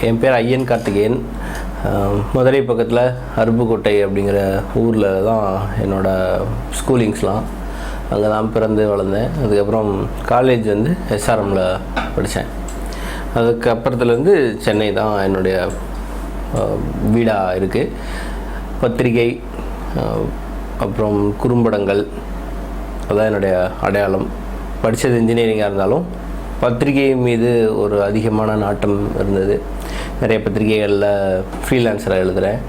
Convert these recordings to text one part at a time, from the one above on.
என் பேர் ஐயன் கார்த்திகேயன். மதுரை பக்கத்தில் அருப்புக்கோட்டை அப்படிங்கிற ஊரில் தான் என்னோடய ஸ்கூலிங்ஸ்லாம். அங்கே தான் பிறந்து வளர்ந்தேன். அதுக்கப்புறம் காலேஜ் வந்து எஸ்ஆர்எம்மில் படித்தேன். அதுக்கப்புறத்துலேருந்து சென்னை தான் என்னுடைய வீடாக இருக்குது. பத்திரிகை, அப்புறம் குறும்படங்கள், அதுதான் என்னுடைய அடையாளம். படித்தது இன்ஜினியரிங்காக இருந்தாலும் பத்திரிகை மீது ஒரு அதிகமான நாட்டம் இருந்தது. நிறைய பத்திரிகைகளில் ஃப்ரீலான்ஸராக எழுதுகிறேன்.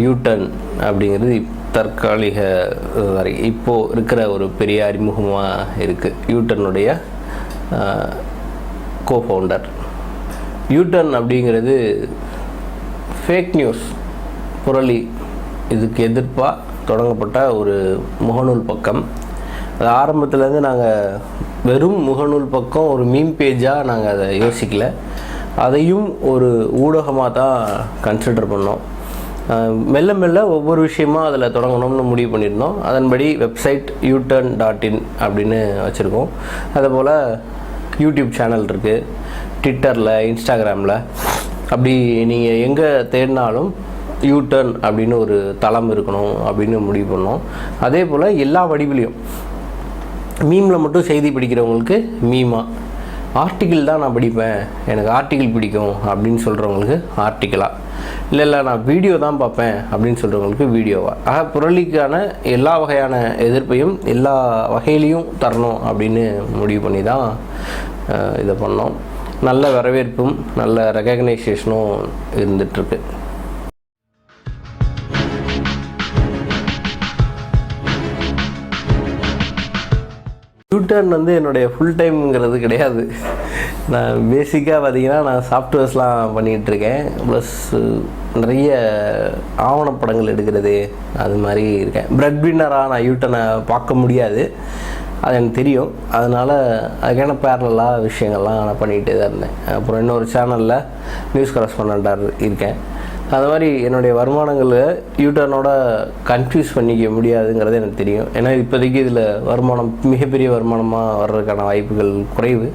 யூட்டர்ன் அப்படிங்கிறது தற்காலிக வரை இப்போது இருக்கிற ஒரு பெரிய அறிமுகமாக இருக்குது. யூட்டர்னுடைய கோஃபவுண்டர். யூட்டர்ன் அப்படிங்கிறது ஃபேக் நியூஸ், புரளி, இதுக்கு எதிர்ப்பாக தொடங்கப்பட்ட ஒரு முகநூல் பக்கம். அது ஆரம்பத்துலேருந்து நாங்கள் வெறும் முகநூல் பக்கம், ஒரு மீம் பேஜாக நாங்கள் அதை யோசிக்கல. அதையும் ஒரு ஊடகமாக தான் கன்சிடர் பண்ணோம். மெல்ல மெல்ல ஒவ்வொரு விஷயமாக அதில் தொடங்கணும்னு முடிவு பண்ணியிருந்தோம். அதன்படி வெப்சைட் யூட்டர்ன்.in அப்படின்னு வச்சுருக்கோம். அதுபோல் யூடியூப் சேனல் இருக்குது, ட்விட்டரில், இன்ஸ்டாகிராமில், அப்படி நீங்கள் எங்கே தேடினாலும் யூட்டர்ன் அப்படின்னு ஒரு தளம் இருக்கணும் அப்படின்னு முடிவு பண்ணோம். அதே போல் எல்லா வடிவிலையும், மீமில் மட்டும் செய்தி படிக்கிறவங்களுக்கு மீமா, ஆர்டிக்கிள் தான் நான் படிப்பேன், எனக்கு ஆர்டிக்கிள் பிடிக்கும் அப்படின்னு சொல்கிறவங்களுக்கு ஆர்டிக்கிளாக, இல்லை நான் வீடியோ தான் பார்ப்பேன் அப்படின்னு சொல்கிறவங்களுக்கு வீடியோவாக. ஆக புரளிக்கான எல்லா வகையான எதிர்ப்பையும் எல்லா வகையிலையும் தரணும் அப்படின்னு முடிவு பண்ணி தான் இதை பண்ணோம். நல்ல வரவேற்பும் நல்ல ரெகக்னைசேஷனும் இருந்துகிட்ருக்கு. யூட்டர்ன் வந்து என்னுடைய ஃபுல் டைம்ங்கிறது கிடையாது. நான் பேசிக்காக பார்த்திங்கன்னா நான் சாஃப்ட்வேர்ஸ்லாம் பண்ணிகிட்ருக்கேன். ப்ளஸ் நிறைய ஆவணப்படங்கள் எடுக்கிறது அது மாதிரி இருக்கேன். பிரெட் வின்னராக நான் யூட்டர்னை பார்க்க முடியாது, அது எனக்கு தெரியும். அதனால் அதுக்கான பேரலாக விஷயங்கள்லாம் நான் பண்ணிகிட்டே தான் இருந்தேன். அப்புறம் இன்னொரு சேனலில் நியூஸ் கரஸ்பாண்டண்ட்டாக இருக்கேன். அது மாதிரி என்னுடைய வருமானங்களை யூட்டர்னோட கன்ஃபியூஸ் பண்ணிக்க முடியாதுங்கிறது எனக்கு தெரியும். ஏன்னா இப்போதைக்கு இதில் வருமானம் மிகப்பெரிய வருமானமாக வர்றதுக்கான வாய்ப்புகள் குறைவு.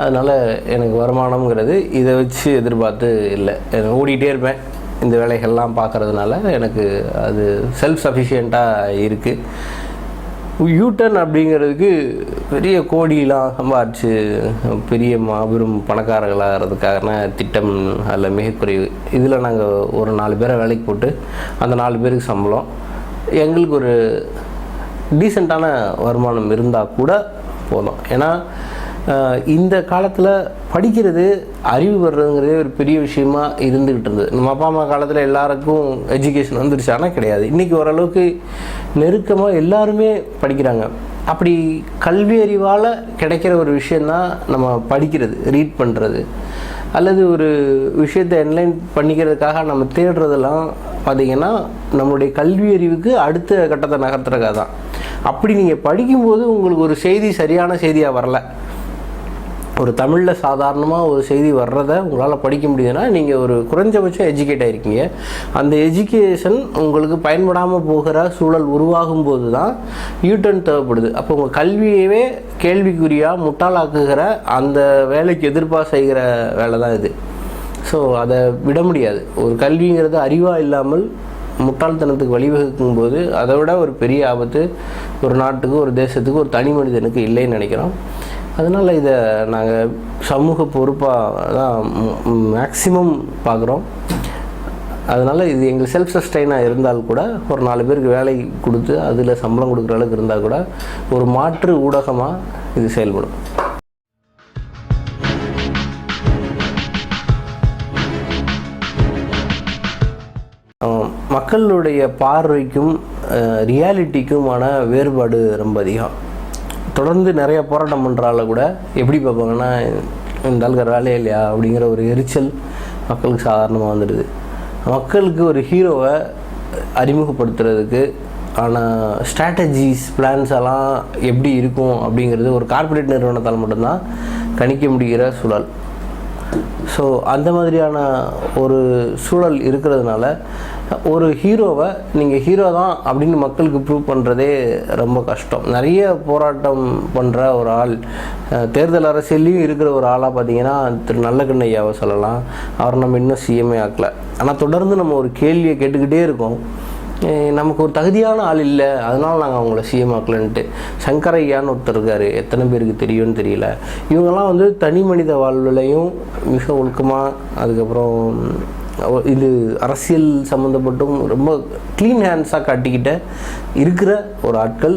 அதனால் எனக்கு வருமானம்ங்கிறது இதை வச்சு எதிர்பார்த்து இல்லை. ஓடிட்டே இருப்பேன். இந்த வேலைகள்லாம் பார்க்குறதுனால எனக்கு அது செல்ஃப் சஃபிஷியண்ட்டாக இருக்குது. யூட்டர்ன் அப்படிங்கிறதுக்கு பெரிய கோடியெலாம் சம்பாதிச்சு பெரிய மாபெரும் பணக்காரர்களாகிறதுக்கான திட்டம் அதில் மிக குறைவு. இதில் நாங்கள் ஒரு 4 பேரை வேலைக்கு போட்டு அந்த 4 பேருக்கு சம்பளம், எங்களுக்கு ஒரு டீசெண்டான வருமானம் இருந்தால் கூட போதும். ஏன்னா இந்த காலத்தில் படிக்கிறது, அறிவு வர்றதுங்கிறதே ஒரு பெரிய விஷயமா இருந்துக்கிட்டு இருந்தது. நம்ம அப்பா அம்மா காலத்தில் எல்லாருக்கும் எஜுகேஷன் வந்துருச்சு, ஆனால் கிடையாது. இன்றைக்கி ஓரளவுக்கு நெருக்கமாக எல்லாருமே படிக்கிறாங்க. அப்படி கல்வி அறிவால் கிடைக்கிற ஒரு விஷயந்தான் நம்ம படிக்கிறது, ரீட் பண்ணுறது, அல்லது ஒரு விஷயத்தை என்லைன் பண்ணிக்கிறதுக்காக நம்ம தேடுறதெல்லாம் பார்த்திங்கன்னா நம்மளுடைய கல்வி அறிவுக்கு அடுத்த கட்டத்தை நகர்த்துறதுக்காக தான். அப்படி நீங்கள் படிக்கும்போது உங்களுக்கு ஒரு செய்தி சரியான செய்தியாக வரல, ஒரு தமிழில் சாதாரணமாக ஒரு செய்தி வர்றதை உங்களால் படிக்க முடியுதுன்னா நீங்கள் ஒரு குறைஞ்சபட்சம் எஜுகேட் ஆகிருக்கீங்க. அந்த எஜுகேஷன் உங்களுக்கு பயன்படாமல் போகிற சூழல் உருவாகும் போது தான் யூட்டர்ன் தேவைப்படுது. அப்போ உங்கள் கல்வியவே கேள்விக்குறியாக முட்டாளாக்குகிற அந்த வேலைக்கு எதிர்ப்பாக செய்கிற வேலை தான் இது. ஸோ அதை விட முடியாது. ஒரு கல்விங்கிறது அறிவாக இல்லாமல் முட்டாள்தனத்துக்கு வழிவகுக்கும் போது அதை விட ஒரு பெரிய ஆபத்து ஒரு நாட்டுக்கு, ஒரு தேசத்துக்கு, ஒரு தனி மனிதனுக்கு இல்லைன்னு நினைக்கிறோம். அதனால் இதை நாங்கள் சமூக பொறுப்பாக தான் மேக்ஸிமம் பார்க்குறோம். அதனால் இது எங்கள் செல்ஃப் சஸ்டைனாக இருந்தால் கூட, ஒரு 4 பேருக்கு வேலை கொடுத்து அதில் சம்பளம் கொடுக்குற அளவுக்கு இருந்தால் கூட, ஒரு மாற்று ஊடகமாக இது செயல்படும். மக்களுடைய பார்வைக்கும் ரியாலிட்டிக்குமான வேறுபாடு ரொம்ப அதிகம். தொடர்ந்து நிறைய போராட்டம் பண்ணுறால கூட எப்படி பார்ப்பாங்கன்னா, இந்த ஆளுக்கு வேலையே இல்லையா அப்படிங்கிற ஒரு எரிச்சல் மக்களுக்கு சாதாரணமாக வந்துடுது. மக்களுக்கு ஒரு ஹீரோவை அறிமுகப்படுத்துறதுக்கு ஆனால் ஸ்ட்ராட்டஜிஸ், பிளான்ஸ் எல்லாம் எப்படி இருக்கும் அப்படிங்கிறது ஒரு கார்ப்பரேட் நிறுவனத்தால் மட்டும்தான் கணிக்க முடிகிற சூழல். ஸோ அந்த மாதிரியான ஒரு சூழல் இருக்கிறதுனால ஒரு ஹீரோவை நீங்கள் ஹீரோ தான் அப்படின்னு மக்களுக்கு ப்ரூவ் பண்ணுறதே ரொம்ப கஷ்டம். நிறைய போராட்டம் பண்ணுற ஒரு ஆள், தேர்தல் அரசியல்லையும் இருக்கிற ஒரு ஆளாக பார்த்தீங்கன்னா திரு நல்லக்கண்ணு ஐயாவை சொல்லலாம். அவர் நம்ம இன்னும் சிஎம்ஏ ஆக்கலை. ஆனால் தொடர்ந்து நம்ம ஒரு கேள்வியை கேட்டுக்கிட்டே இருக்கோம், நமக்கு ஒரு தகுதியான ஆள் இல்லை, அதனால் நாங்கள் அவங்கள சிஎம் ஆக்கலன்ட்டு. சங்கரையான்னு ஒருத்தர் இருக்கார், எத்தனை பேருக்கு தெரியும்னு தெரியல. இவங்கெல்லாம் வந்து தனி மனித வாழ்விலையும் மிக ஒழுக்கமாக, அதுக்கப்புறம் இது அரசியல் சம்மந்தப்பட்டும் ரொம்ப க்ளீன் ஹேண்ட்ஸாக காட்டிக்கிட்ட இருக்கிற ஒரு ஆட்கள்.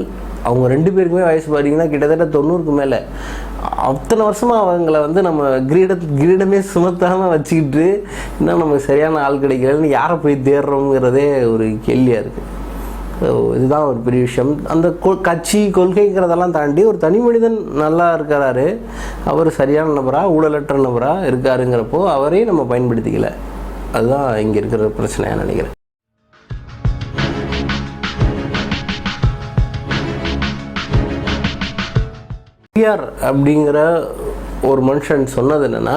அவங்க 2 பேருக்குமே வயசு பார்த்தீங்கன்னா கிட்டத்தட்ட 90க்கு மேலே. அத்தனை வருஷமாக அவங்கள வந்து நம்ம கிரீடமே சுமத்தாமல் வச்சுக்கிட்டு இன்னும் நமக்கு சரியான ஆள் கிடைக்கலன்னு யாரை போய் தேடுறோங்கிறதே ஒரு கேள்வியாக இருக்குது. ஸோ இதுதான் ஒரு பெரிய விஷயம். அந்த கட்சி கொள்கைங்கிறதெல்லாம் தாண்டி ஒரு தனி மனிதன் நல்லா இருக்கிறாரு, அவர் சரியான நபராக ஊழலற்ற நபராக இருக்காருங்கிறப்போ அவரையும் நம்ம பயன்படுத்திக்கல. அதுதான் இங்கே இருக்கிற பிரச்சனையாக நினைக்கிறேன். பெரியார் அப்படிங்கிற ஒரு மனுஷன் சொன்னது என்னென்னா,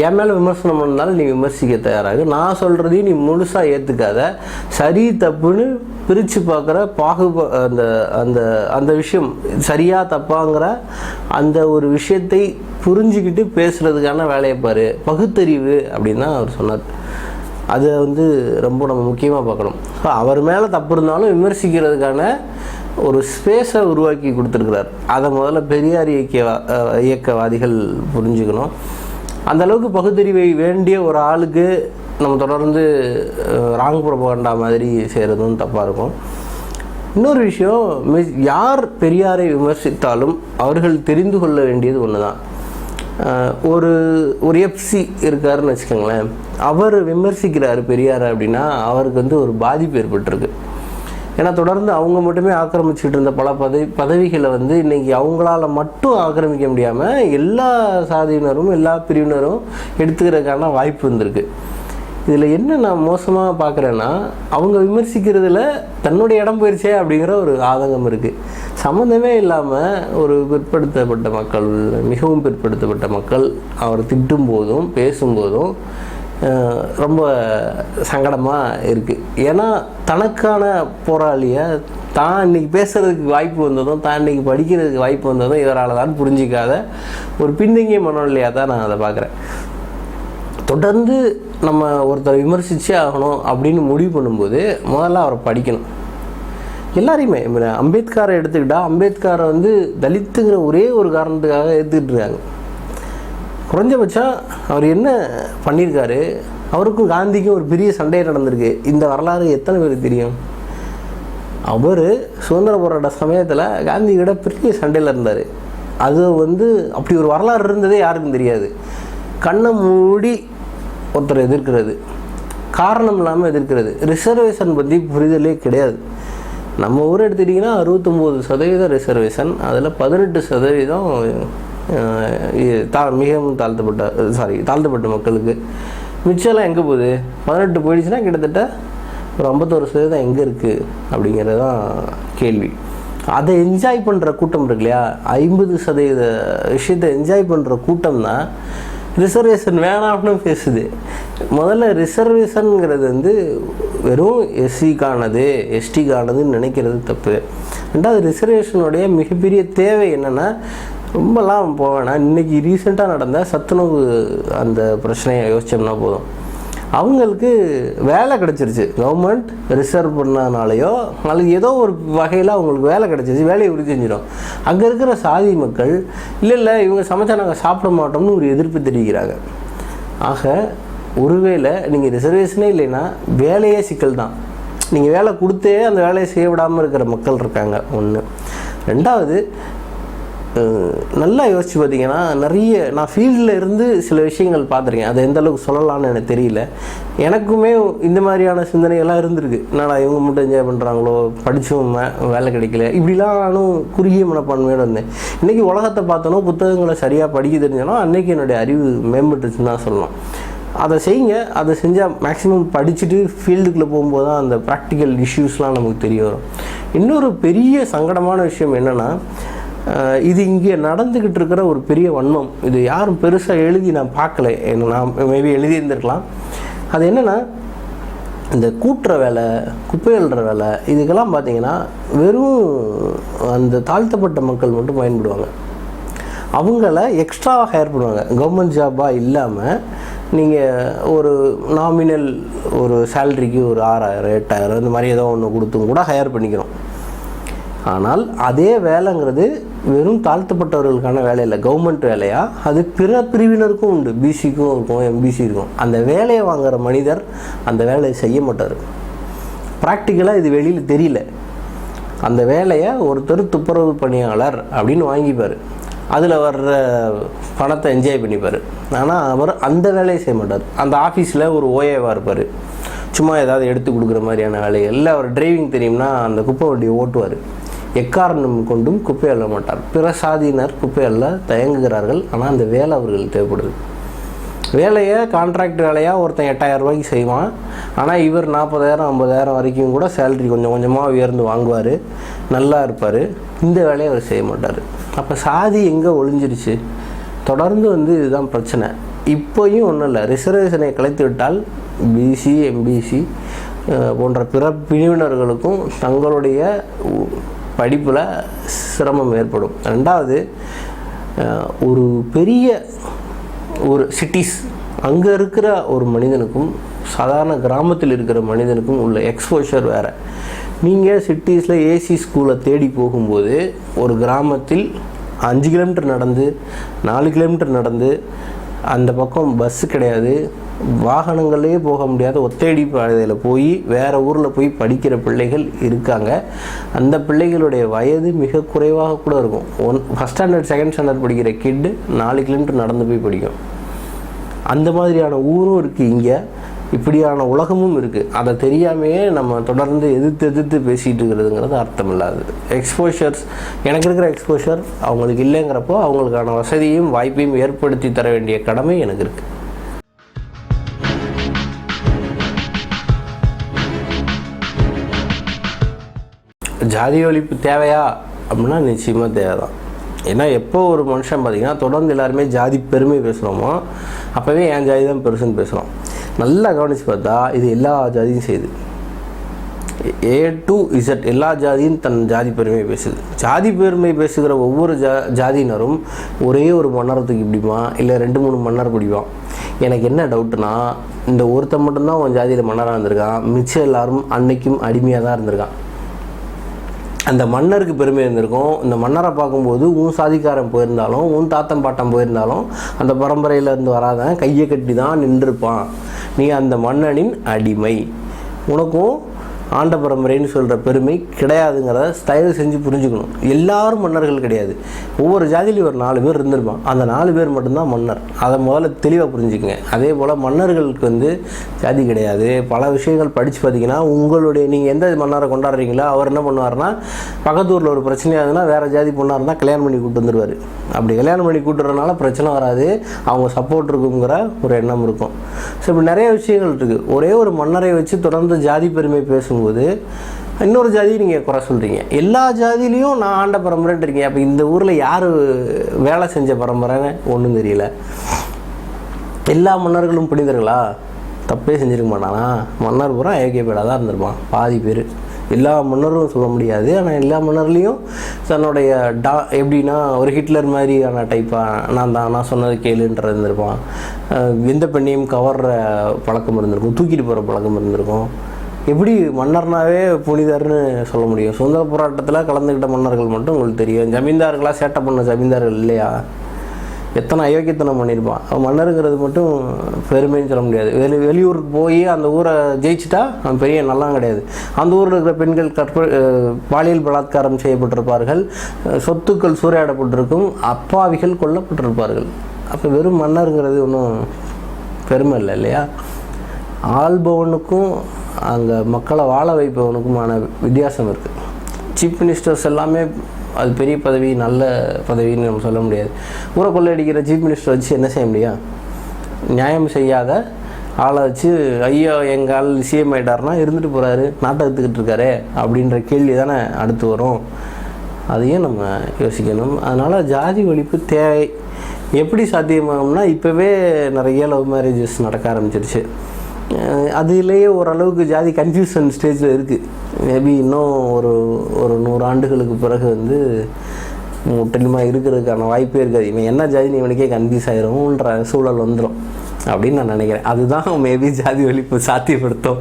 என் மேலே விமர்சனம் பண்ணாலும் நீ விமர்சிக்க தயாராகு, நான் சொல்கிறதையும் நீ முழுசாக ஏற்றுக்காத, சரி தப்புன்னு பிரித்து பார்க்குற அந்த அந்த அந்த விஷயம் சரியா தப்பாங்கிற அந்த ஒரு விஷயத்தை புரிஞ்சுக்கிட்டு பேசுகிறதுக்கான வேலையை பாரு, பகுத்தறிவு அப்படின்னு தான் அவர் சொன்னார். அதை வந்து ரொம்ப நம்ம முக்கியமாக பார்க்கணும். ஸோ அவர் மேலே தப்பு இருந்தாலும் விமர்சிக்கிறதுக்கான ஒரு ஸ்பேஸை உருவாக்கி கொடுத்துருக்கிறார். அதை முதல்ல பெரியார் இயக்கவாதிகள் புரிஞ்சுக்கணும். அந்தளவுக்கு பகுத்தறிவை வேண்டிய ஒரு ஆளுக்கு நம்ம தொடர்ந்து ராங் புரோபகண்டா மாதிரி செய்கிறதும் தப்பாக இருக்கும். இன்னொரு விஷயம், யார் பெரியாரை விமர்சித்தாலும் அவர்கள் தெரிந்து கொள்ள வேண்டியது ஒன்று தான். ஒரு எஃப்சி இருக்காருன்னு வச்சுக்கோங்களேன், அவர் விமர்சிக்கிறார் பெரியார் அப்படின்னா அவருக்கு வந்து ஒரு பாதிப்பு ஏற்பட்டிருக்கு. ஏன்னா தொடர்ந்து அவங்க மட்டுமே ஆக்கிரமிச்சுட்டு இருந்த பல பதவிகளை வந்து இன்றைக்கி அவங்களால மட்டும் ஆக்கிரமிக்க முடியாமல் எல்லா சாதியினரும் எல்லா பிரிவினரும் எடுத்துக்கிறதுக்கான வாய்ப்பு இருந்திருக்கு. இதில் என்ன நான் மோசமாக பார்க்குறேன்னா, அவங்க விமர்சிக்கிறதுல தன்னுடைய இடம் போயிடுச்சே அப்படிங்கிற ஒரு ஆதங்கம் இருக்குது. சம்மந்தமே இல்லாமல் ஒரு பிற்படுத்தப்பட்ட மக்கள், மிகவும் பிற்படுத்தப்பட்ட மக்கள் அவர் திட்டும் போதும் பேசும்போதும் ரொம்ப சங்கடமாக இருக்குது. ஏன்னா தனக்கான போராளியை தான் இன்றைக்கி பேசுகிறதுக்கு வாய்ப்பு வந்ததும், தான் இன்றைக்கி படிக்கிறதுக்கு வாய்ப்பு வந்ததும் இவரால் தான் புரிஞ்சிக்காத ஒரு பின்தங்கிய மனநிலையாக தான் நான் அதை பார்க்குறேன். தொடர்ந்து நம்ம ஒருத்தர் விமர்சித்தே ஆகணும் அப்படின்னு முடிவு பண்ணும்போது முதல்ல அவரை படிக்கணும். எல்லாரையுமே அம்பேத்கரை எடுத்துக்கிட்டால், அம்பேத்கரை வந்து தலித்துங்கிற ஒரே ஒரு காரணத்துக்காக எடுத்துக்கிட்டு இருக்காங்க. குறைஞ்சபட்சம் அவர் என்ன பண்ணியிருக்காரு, அவருக்கும் காந்திக்கும் ஒரு பெரிய சண்டை நடந்திருக்கு. இந்த வரலாறு எத்தனை பேருக்கு தெரியும்? அவர் சுதந்திர போராட்ட சமயத்தில் காந்தி கிட்ட பெரிய சண்டையில் இருந்தார். அது வந்து அப்படி ஒரு வரலாறு இருந்ததே யாருக்கும் தெரியாது. கண்ணை மூடி ஒருத்தர் எதிர்க்கிறது, காரணம் இல்லாமல் எதிர்க்கிறது. ரிசர்வேஷன் பற்றி புரிதலே கிடையாது. நம்ம ஊர் எடுத்துட்டிங்கன்னா 69% ரிசர்வேஷன், அதில் 18% மிகவும் தாழ்த்தப்பட்ட மக்களுக்கு. மிச்சம்லாம் எங்கே போகுது? 18 போயிடுச்சுன்னா கிட்டத்தட்ட ஒரு 51% எங்கே இருக்குது அப்படிங்கிறது தான் கேள்வி. அதை என்ஜாய் பண்ணுற கூட்டம் இருக்கு இல்லையா, 50% விஷயத்தை என்ஜாய் பண்ணுற கூட்டம் தான் ரிசர்வேஷன் வேணாம்னு பேசுது. முதல்ல ரிசர்வேஷனுங்கிறது வந்து வெறும் எஸ்சிக்கானது எஸ்டிக்கானதுன்னு நினைக்கிறது தப்பு. ரெண்டாவது, ரிசர்வேஷனுடைய மிகப்பெரிய தேவை என்னென்னா, ரொம்பலாம் போவேன்னா இன்றைக்கி ரீசெண்டாக நடந்த சத்துணவு அந்த பிரச்சனையை யோசிச்சோம்னா போதும். அவங்களுக்கு வேலை கிடச்சிருச்சு, கவர்மெண்ட் ரிசர்வ் பண்ணனாலேயோ அல்லது ஏதோ ஒரு வகையில் அவங்களுக்கு வேலை கிடச்சிருச்சு, வேலையை உறுதி செஞ்சிடும். அங்கே இருக்கிற சாதி மக்கள் இல்லை இவங்க சமைச்சா நாங்கள் சாப்பிட மாட்டோம்னு ஒரு எதிர்ப்பு தெரிவிக்கிறாங்க. ஆக ஒருவேளை நீங்கள் ரிசர்வேஷனே இல்லைன்னா வேலையே சிக்கல் தான். நீங்கள் வேலை கொடுத்தே அந்த வேலையை செய்ய விடாமல் இருக்கிற மக்கள் இருக்காங்க ஒன்று. ரெண்டாவது, நல்லா யோசிச்சு பார்த்தீங்கன்னா, நிறைய நான் ஃபீல்டில் இருந்து சில விஷயங்கள் பார்த்துருக்கேன். அதை எந்த அளவுக்கு சொல்லலாம்னு எனக்கு தெரியல. எனக்குமே இந்த மாதிரியான சிந்தனைகள்லாம் இருந்திருக்கு. என்னடா இவங்க மட்டும் என்ஜாய் பண்ணுறாங்களோ, படித்தவங்க வேலை கிடைக்கல, இப்படிலாம் நானும் குறுகிய மனப்பான்மையோடு இருந்தேன். இன்றைக்கி உலகத்தை பார்த்தோன்னா, புத்தகங்களை சரியாக படிக்க தெரிஞ்சோன்னா அன்றைக்கி என்னுடைய அறிவு மேம்பட்டுச்சுன்னு தான் சொல்லலாம். அதை செய்யுங்க. அதை செஞ்சால் மேக்ஸிமம் படிச்சுட்டு ஃபீல்டுக்குள்ளே போகும்போது தான் அந்த ப்ராக்டிக்கல் இஷ்யூஸ்லாம் நமக்கு தெரிய வரும். இன்னொரு பெரிய சங்கடமான விஷயம் என்னென்னா, இது இங்கே நடந்துக்கிட்டு இருக்கிற ஒரு பெரிய வன்மம். இது யாரும் பெருசாக எழுதி நான் பார்க்கல, நான் மேபி எழுதியிருந்திருக்கலாம். அது என்னென்னா, இந்த கூட்டுற வேலை, குப்பை அள்ளுற வேலை, இதுக்கெல்லாம் பார்த்திங்கன்னா வெறும் அந்த தாழ்த்தப்பட்ட மக்கள் மட்டும் பயன்படுவாங்க. அவங்கள எக்ஸ்ட்ராவாக ஹையர் பண்ணுவாங்க. கவர்மெண்ட் ஜாபாக இல்லாமல் நீங்கள் ஒரு நாமினல் ஒரு சேலரிக்கு ஒரு 6000 8000 இந்த மாதிரி ஏதோ ஒன்று கொடுத்தும் கூட ஹையர் பண்ணிக்கிறோம். ஆனால் அதே வேலைங்கிறது வெறும் தாழ்த்தப்பட்டவர்களுக்கான வேலை இல்லை, கவர்மெண்ட் வேலையாக அது பிற பிரிவினருக்கும் உண்டு. பிசிக்கும் இருக்கும், எம்பிசி இருக்கும். அந்த வேலையை வாங்குகிற மனிதர் அந்த வேலையை செய்ய மாட்டார். ப்ராக்டிக்கலாக இது வெளியில் தெரியல. அந்த வேலையை ஒருத்தர் துப்புரவு பணியாளர் அப்படின்னு வாங்கிப்பார், அதில் வர்ற பணத்தை என்ஜாய் பண்ணிப்பார். ஆனால் அவர் அந்த வேலையை செய்ய மாட்டார். அந்த ஆஃபீஸில் ஒரு ஓஏவாக இருப்பார், சும்மா ஏதாவது எடுத்து கொடுக்குற மாதிரியான வேலைகள் இல்லை. அவர் டிரைவிங் தெரியும்னா அந்த குப்பை வண்டியை ஓட்டுவார். எக்காரணம் கொண்டும் குப்பை அள்ள மாட்டார். பிற சாதியினர் குப்பை அள்ள தயங்குகிறார்கள், ஆனால் அந்த வேலை அவர்களுக்கு தேவைப்படுது. வேலையை கான்ட்ராக்ட் வேலையாக ஒருத்தன் 8000 ரூபாய்க்கு செய்வான். ஆனால் இவர் 40,000 50,000 வரைக்கும் கூட சேலரி கொஞ்சம் கொஞ்சமாக உயர்ந்து வாங்குவார், நல்லா இருப்பார். இந்த வேலையை அவர் செய்ய மாட்டார். அப்போ சாதி எங்கே ஒழிஞ்சிருச்சு? தொடர்ந்து இதுதான் பிரச்சனை. இப்போயும் ஒன்றும் இல்லை, ரிசர்வேஷனை கலைத்து விட்டால் பிசி எம்பிசி போன்ற பிற பிரிவினர்களுக்கும் தங்களுடைய படிப்பில் சிரமம் ஏற்படும். ரெண்டாவது, ஒரு பெரிய ஒரு சிட்டிஸ் அங்கே இருக்கிற ஒரு மனிதனுக்கும் சாதாரண கிராமத்தில் இருக்கிற மனிதனுக்கும் உள்ள எக்ஸ்போஷர் வேறு. நீங்கள் சிட்டிஸில் ஏசி ஸ்கூலை தேடி போகும்போது ஒரு கிராமத்தில் 5 கிலோமீட்டர் நடந்து 4 கிலோமீட்டர் நடந்து, அந்த பக்கம் பஸ்ஸு கிடையாது, வாகனங்களே போக முடியாத ஒத்தடி பாதையில் போய் வேறு ஊரில் போய் படிக்கிற பிள்ளைகள் இருக்காங்க. அந்த பிள்ளைகளுடைய வயது மிக குறைவாக கூட இருக்கும். ஃபஸ்ட் ஸ்டாண்டர்ட் செகண்ட் ஸ்டாண்டர்ட் படிக்கிற கிட்டு 4 கிலோமீட்டர் நடந்து போய் படிக்கும். அந்த மாதிரியான ஊரும் இருக்குது இங்கே, இப்படியான உலகமும் இருக்குது. அதை தெரியாமையே நம்ம தொடர்ந்து எதிர்த்து பேசிகிட்டு இருக்கிறதுங்கிறது அர்த்தம் இல்லாது. எக்ஸ்போஷர்ஸ், எனக்கு இருக்கிற எக்ஸ்போஷர் அவங்களுக்கு இல்லைங்கிறப்போ அவங்களுக்கான வசதியும் வாய்ப்பையும் ஏற்படுத்தி தர வேண்டிய கடமை எனக்கு இருக்குது. ஜாதி ஒழிப்பு தேவையா அப்படின்னா நிச்சயமாக தேவை தான். ஏன்னா எப்போ ஒரு மனுஷன் பார்த்திங்கன்னா தொடர்ந்து எல்லாருமே ஜாதி பெருமை பேசுகிறோமோ அப்போவே என் ஜாதி தான் பெருசுன்னு பேசுகிறோம். நல்லா கவனித்து பார்த்தா இது எல்லா ஜாதியும் செய்யுது. A to Z எல்லா ஜாதியும் தன் ஜாதி பெருமை பேசுது. ஜாதி பெருமை பேசுகிற ஒவ்வொரு ஜாதியினரும் ஒரே ஒரு மன்னரை தூக்கி பிடிப்பான், இல்லை 2-3 மன்னர் பிடிப்பான். எனக்கு என்ன டவுட்டுனா, இந்த ஒருத்தன் மட்டும்தான் உன் ஜாதியில் மன்னராக இருந்திருக்கான், மிச்சம் எல்லாரும் அன்னைக்கும் அடிமையாக தான் இருந்திருக்கான். அந்த மன்னருக்கு பெருமை இருந்திருக்கும். இந்த மன்னரை பார்க்கும்போது உன் சாதிக்காரன் போயிருந்தாலும் உன் தாத்தன் பாட்டம் போயிருந்தாலும் அந்த பரம்பரையிலேருந்து வராதவன் கையை கட்டி தான் நின்றுருப்பான். நீ அந்த மன்னனின் அடிமை. உனக்கும் ஆண்ட பரம்பரைன்னு சொல்கிற பெருமை கிடையாதுங்கிறத தயவு செஞ்சு புரிஞ்சுக்கணும். எல்லாரும் மன்னர்கள் கிடையாது. ஒவ்வொரு ஜாதியிலையும் ஒரு 4 பேர் இருந்திருப்பான். அந்த 4 பேர் மட்டும்தான் மன்னர். அதை முதல்ல தெளிவாக புரிஞ்சுக்கங்க. அதே போல் மன்னர்களுக்கு ஜாதி கிடையாது. பல விஷயங்கள் படித்து பார்த்தீங்கன்னா உங்களுடைய நீங்கள் எந்த மன்னரை கொண்டாடுறீங்களோ அவர் என்ன பண்ணுவார்னா, பக்கத்தூரில் ஒரு பிரச்சனையாகுதுன்னா வேறு ஜாதி பொண்ணாக இருந்தால் கல்யாணம் பண்ணி கூப்பிட்டு வந்துடுவார். அப்படி கல்யாணம் பண்ணி கூட்டுறதுனால பிரச்சனை வராது, அவங்க சப்போர்ட் இருக்குங்கிற ஒரு எண்ணம் இருக்கும். ஸோ இப்படி நிறைய விஷயங்கள் இருக்குது. ஒரே ஒரு மன்னரை வச்சு தொடர்ந்து ஜாதி பெருமை பேசும்போது இன்னொரு ஜாதியை நீங்கள் குறை சொல்கிறீங்க. எல்லா ஜாதியிலையும் நான் ஆண்ட பரம்பரைன்னு இருக்கீங்க. அப்போ இந்த ஊரில் யார் வேலை செஞ்ச பரம்பரைன்னு ஒன்றும் தெரியல. எல்லா மன்னர்களும் புனிதர்களா? தப்பே செஞ்சுருக்க மாட்டானா? மன்னர் பூரா ஏகேபேடாக தான் இருந்திருப்பான் பாதி பேர். எல்லா மன்னரும் சொல்ல முடியாது, ஆனால் எல்லா மன்னர்லேயும் தன்னுடைய எப்படின்னா ஒரு ஹிட்லர் மாதிரியான டைப்பாக நான் சொன்னது கேளுன்றது இருந்திருப்பான். எந்த பெண்ணையும் கவர்ற பழக்கம் இருந்திருக்கும், தூக்கிட்டு போகிற பழக்கம் இருந்திருக்கும். எப்படி மன்னர்னாவே புனிதர்னு சொல்ல முடியும்? சுதந்திர போராட்டத்தில் கலந்துக்கிட்ட மன்னர்கள் மட்டும் உங்களுக்கு தெரியும். ஜமீன்தார்களாக சேட்டை பண்ண ஜமீன்தார்கள் இல்லையா? எத்தனை அயோக்கியத்தனம் பண்ணியிருப்பான். அவன் மன்னருங்கிறது மட்டும் பெருமைன்னு சொல்ல முடியாது. வெளியூருக்கு போய் அந்த ஊரை ஜெயிச்சுட்டா அவன் பெரிய நல்லா கிடையாது. அந்த ஊரில் இருக்கிற பெண்கள் பாலியல் பலாத்காரம் செய்யப்பட்டிருப்பார்கள், சொத்துக்கள் சூறையாடப்பட்டிருக்கும், அப்பாவிகள் கொல்லப்பட்டிருப்பார்கள். அப்போ வெறும் மன்னருங்கிறது ஒன்றும் பெருமை இல்லை இல்லையா? ஆள்பவனுக்கும் அங்கே மக்களை வாழ வைப்பவனுக்குமான வித்தியாசம் இருக்குது. சீஃப் மினிஸ்டர்ஸ் எல்லாமே அது பெரிய பதவி, நல்ல பதவின்னு நம்ம சொல்ல முடியாது. ஊரை கொள்ளையடிக்கிற சீஃப் மினிஸ்டர் வச்சு என்ன செய்ய முடியும்? நியாயம் செய்யாத ஆளை வச்சு ஐயோ எங்கள் ஆள் சிஎம் ஆகிட்டார்னா இருந்துட்டு போகிறாரு, நாட்டை எடுத்துக்கிட்டு இருக்காரு அப்படின்ற கேள்வி தானே அடுத்து வரும். அதையும் நம்ம யோசிக்கணும். அதனால் ஜாதி ஒழிப்பு தேவை. எப்படி சாத்தியமாகும்னா, இப்போவே நிறைய லவ் மேரேஜஸ் நடக்க ஆரம்பிச்சிருச்சு. அதுலேயே ஓரளவுக்கு ஜாதி கன்ஃபியூஷன் ஸ்டேஜில் இருக்குது. மேபி இன்னும் ஒரு 100 ஆண்டுகளுக்கு பிறகு வந்து முற்றிலுமாக இருக்கிறதுக்கான வாய்ப்பே இருக்காது. இவன் என்ன ஜாதின்னு இவனுக்கே கன்ஃபியூஸ் ஆகிரும்ன்ற சூழல் வந்துடும் அப்படின்னு நான் நினைக்கிறேன். அதுதான் மேபி ஜாதி ஒழிப்பு சாத்தியப்படுத்தும்.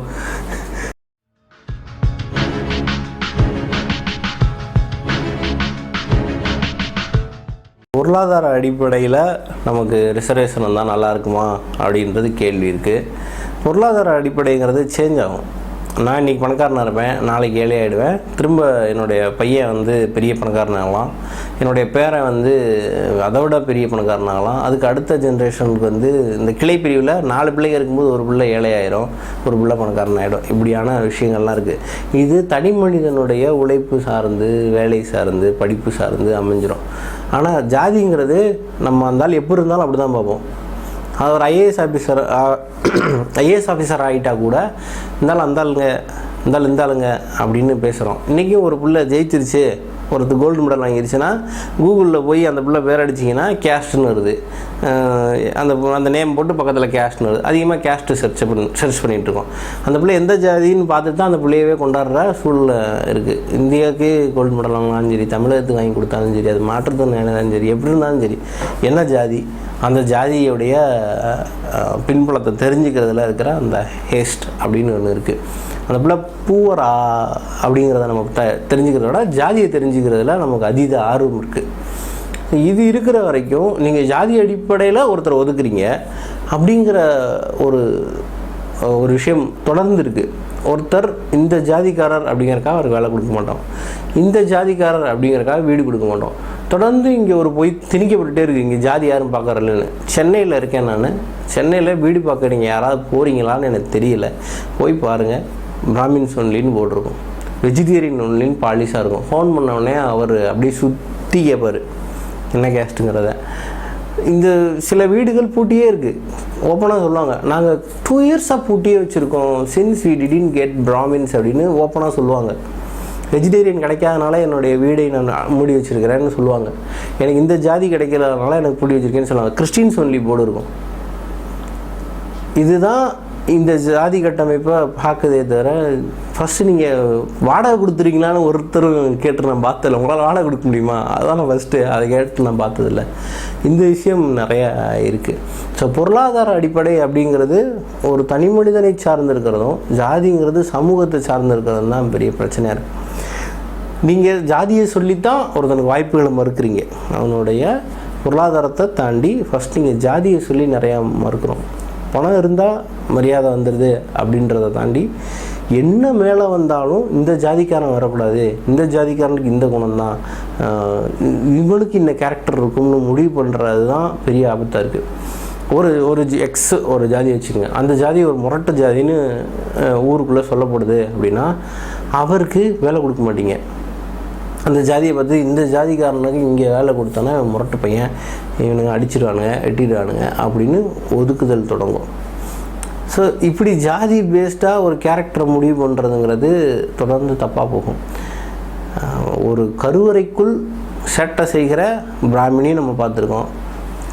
பொருளாதார அடிப்படையில் நமக்கு ரிசர்வேஷன் வந்தால் நல்லா இருக்குமா அப்படின்றது கேள்வி இருக்குது. பொருளாதார அடிப்படைங்கிறது சேஞ்ச் ஆகும். நான் இன்றைக்கி பணக்காரனாக இருப்பேன், நாளைக்கு ஏழை ஆகிடுவேன். திரும்ப என்னுடைய பையன் வந்து பெரிய பணக்காரனாகலாம், என்னுடைய பேரன் வந்து அதை விட பெரிய பணக்காரனாகலாம். அதுக்கு அடுத்த ஜென்ரேஷனுக்கு வந்து இந்த கிளை பிரிவில் 4 பிள்ளைங்க இருக்கும்போது ஒரு பிள்ளை ஏழை ஆயிரும், ஒரு பிள்ளை பணக்காரன் ஆகிடும். இப்படியான விஷயங்கள்லாம் இருக்குது. இது தனி மனிதனுடைய உழைப்பு சார்ந்து, வேலை சார்ந்து, படிப்பு சார்ந்து அமைஞ்சிடும். ஆனால் ஜாதிங்கிறது நம்ம அந்தாலும் எப்படி இருந்தாலும் அப்படி தான் பார்ப்போம். அது ஒரு ஐஏஎஸ் ஆஃபீஸர் ஆகிட்டா கூட இருந்தாலுங்க அப்படின்னு பேசுகிறோம். இன்றைக்கும் ஒரு பிள்ளை ஜெயிச்சிருச்சு, ஒருத்தர் கோல்டு மெடல் வாங்கிருச்சுன்னா கூகுளில் போய் அந்த பிள்ளை பேர் அடிச்சிங்கன்னா கேஸ்ட்னு வருது. அந்த நேம் போட்டு பக்கத்தில் கேஸ்ட்னு வருது. அதிகமாக கேஸ்ட்டு சர்ச் பண்ணிகிட்ருக்கோம். அந்த பிள்ளை எந்த ஜாதின்னு பார்த்துட்டு தான் அந்த பிள்ளையவே கொண்டாடுற சூழ்நிலை இருக்குது. இந்தியாவுக்கு கோல்டு மெடல் வாங்கினாலும் சரி, தமிழகத்துக்கு வாங்கி கொடுத்தாலும் சரி, அது மாற்றுத்திறனாலும் சரி, எப்படி இருந்தாலும் சரி, என்ன ஜாதி, அந்த ஜாதியுடைய பின்புலத்தை தெரிஞ்சுக்கிறதுல இருக்கிற அந்த ஹேஸ்ட் அப்படின்னு ஒன்று இருக்குது. அந்த பிள்ளை பூவரா அப்படிங்கிறத நம்ம தெரிஞ்சுக்கிறத விட ஜாதியை தெரிஞ்சுக்கிறதுல நமக்கு அதீத ஆர்வம் இருக்குது. இது இருக்கிற வரைக்கும் நீங்கள் ஜாதி அடிப்படையில் ஒருத்தர் ஒதுக்குறீங்க அப்படிங்கிற ஒரு விஷயம் தொடர்ந்து இருக்குது. ஒருத்தர் இந்த ஜாதிக்காரர் அப்படிங்கிறக்காக அவருக்கு வேலை கொடுக்க மாட்டோம், இந்த ஜாதிக்காரர் அப்படிங்கிறக்காக வீடு கொடுக்க மாட்டோம். தொடர்ந்து இங்கே ஒரு போய் திணிக்கப்பட்டுட்டே இருக்குது. இங்கே ஜாதி யாரும் பார்க்குறலன்னு. சென்னையில் இருக்கேன் நான். சென்னையில் வீடு பார்க்க நீங்கள் யாராவது போகிறீங்களான்னு எனக்கு தெரியல. போய் பாருங்கள், பிராமின்ஸ் ஒன்லின்னு போட்டிருக்கும், வெஜிடேரியன் ஒன்லின்னு பாலிஷாக இருக்கும். ஃபோன் பண்ணவுடனே அவர் அப்படியே சுற்றி கேட்பார் என்ன கேஸ்ட்டுங்கிறத. இந்த சில வீடுகள் பூட்டியே இருக்குது. ஓப்பனாக சொல்லுவாங்க, நாங்கள் 2 இயர்ஸாக பூட்டியே வச்சுருக்கோம், since we didn't get Brahmins அப்படின்னு ஓப்பனாக சொல்லுவாங்க. வெஜிடேரியன் கிடைக்காதனால என்னுடைய வீடை நான் மூடி வச்சுருக்கிறேன்னு சொல்லுவாங்க. எனக்கு இந்த ஜாதி கிடைக்கிறதுனால எனக்கு பூட்டி வச்சுருக்கேன்னு சொல்லுவாங்க. கிறிஸ்டின்ஸ் ஒன்லி போர்டு இருக்கும். இதுதான் இந்த ஜாதி கட்டமைப்பை பார்க்குதே தவிர, ஃபஸ்ட்டு நீங்கள் வாடகை கொடுத்துருக்கீங்களான்னு ஒருத்தரும் கேட்டு நான் பார்த்ததில்ல. உங்களால் வாடகை கொடுக்க முடியுமா, அதுதான் நான் ஃபஸ்ட்டு அதை கேட்டு நான் பார்த்ததில்ல. இந்த விஷயம் நிறையா இருக்குது. ஸோ பொருளாதார அடிப்படை அப்படிங்கிறது ஒரு தனி மனிதனை சார்ந்திருக்கிறதும், ஜாதிங்கிறது சமூகத்தை சார்ந்திருக்கிறதும் தான் பெரிய பிரச்சனையாக இருக்குது. நீங்கள் ஜாதியை சொல்லித்தான் ஒருத்தனுக்கு வாய்ப்புகளை மறுக்கிறீங்க. அவனுடைய பொருளாதாரத்தை தாண்டி ஃபஸ்ட் நீங்கள் ஜாதியை சொல்லி நிறையா மறுக்கிறோம். பணம் இருந்தால் மரியாதை வந்துடுது அப்படின்றத தாண்டி என்ன மேலே வந்தாலும் இந்த ஜாதிக்காரன் வரக்கூடாது, இந்த ஜாதிக்காரனுக்கு இந்த குணம் தான், இவனுக்கு இந்த கேரக்டர் இருக்கும்னு முடிவு பண்ணுறது தான் பெரிய ஆபத்தாக இருக்குது. ஒரு ஜாதி வச்சுக்கோங்க, அந்த ஜாதி ஒரு முரட்டு ஜாதின்னு ஊருக்குள்ளே சொல்லப்படுது அப்படின்னா அவருக்கு வேலை கொடுக்க மாட்டீங்க. அந்த ஜாதியை பார்த்து இந்த ஜாதிக்காரனுக்கு இங்கே வேலை கொடுத்தோன்னா முரட்டு பையன், இவனுங்க அடிச்சிடுவானுங்க, வெட்டிடுவானுங்க அப்படின்னு ஒதுக்குதல் தொடங்கும். ஸோ இப்படி ஜாதி பேஸ்டாக ஒரு கேரக்டரை முடிவு பண்ணுறதுங்கிறது தொடர்ந்து தப்பாக போகும். ஒரு கருவறைக்குள் சேட்டை செய்கிற பிராமணியும் நம்ம பார்த்துருக்கோம்.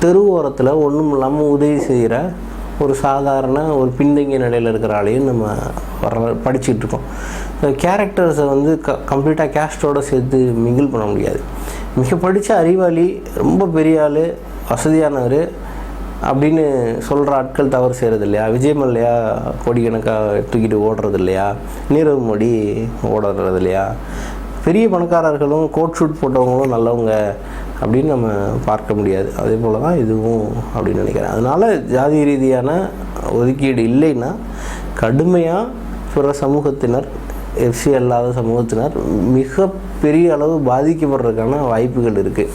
தெருவோரத்தில் ஒன்றும் இல்லாமல் உதவி செய்கிற ஒரு சாதாரண ஒரு பின்தங்கிய நிலையில் இருக்கிற ஆளையும் நம்ம படிச்சுட்டு இருக்கோம். கேரக்டர்ஸை வந்து கம்ப்ளீட்டாக கேஸ்டோடு சேர்த்து மிங்கிள் பண்ண முடியாது. மிக படித்த அறிவாளி, ரொம்ப பெரிய ஆள், வசதியானவர் அப்படின்னு சொல்கிற ஆட்கள் தவறு செய்கிறது இல்லையா? விஜய் மல்லையா கோடிக்கணக்காக தூக்கிட்டு ஓடுறது இல்லையா? நீரவ் மோடி ஓடுறது இல்லையா? பெரிய பணக்காரர்களும் கோட் ஷூட் போட்டவங்களும் நல்லவங்க அப்படின்னு நம்ம பார்க்க முடியாது. அதே போல் தான் இதுவும் அப்படின்னு நினைக்கிறேன். அதனால் ஜாதி ரீதியான ஒதுக்கீடு இல்லைன்னா கடுமையாக பிற சமூகத்தினர், எஃப்சி அல்லாத சமூகத்தினர் மிக பெரிய அளவு பாதிக்கப்படுறதுக்கான வாய்ப்புகள் இருக்குது.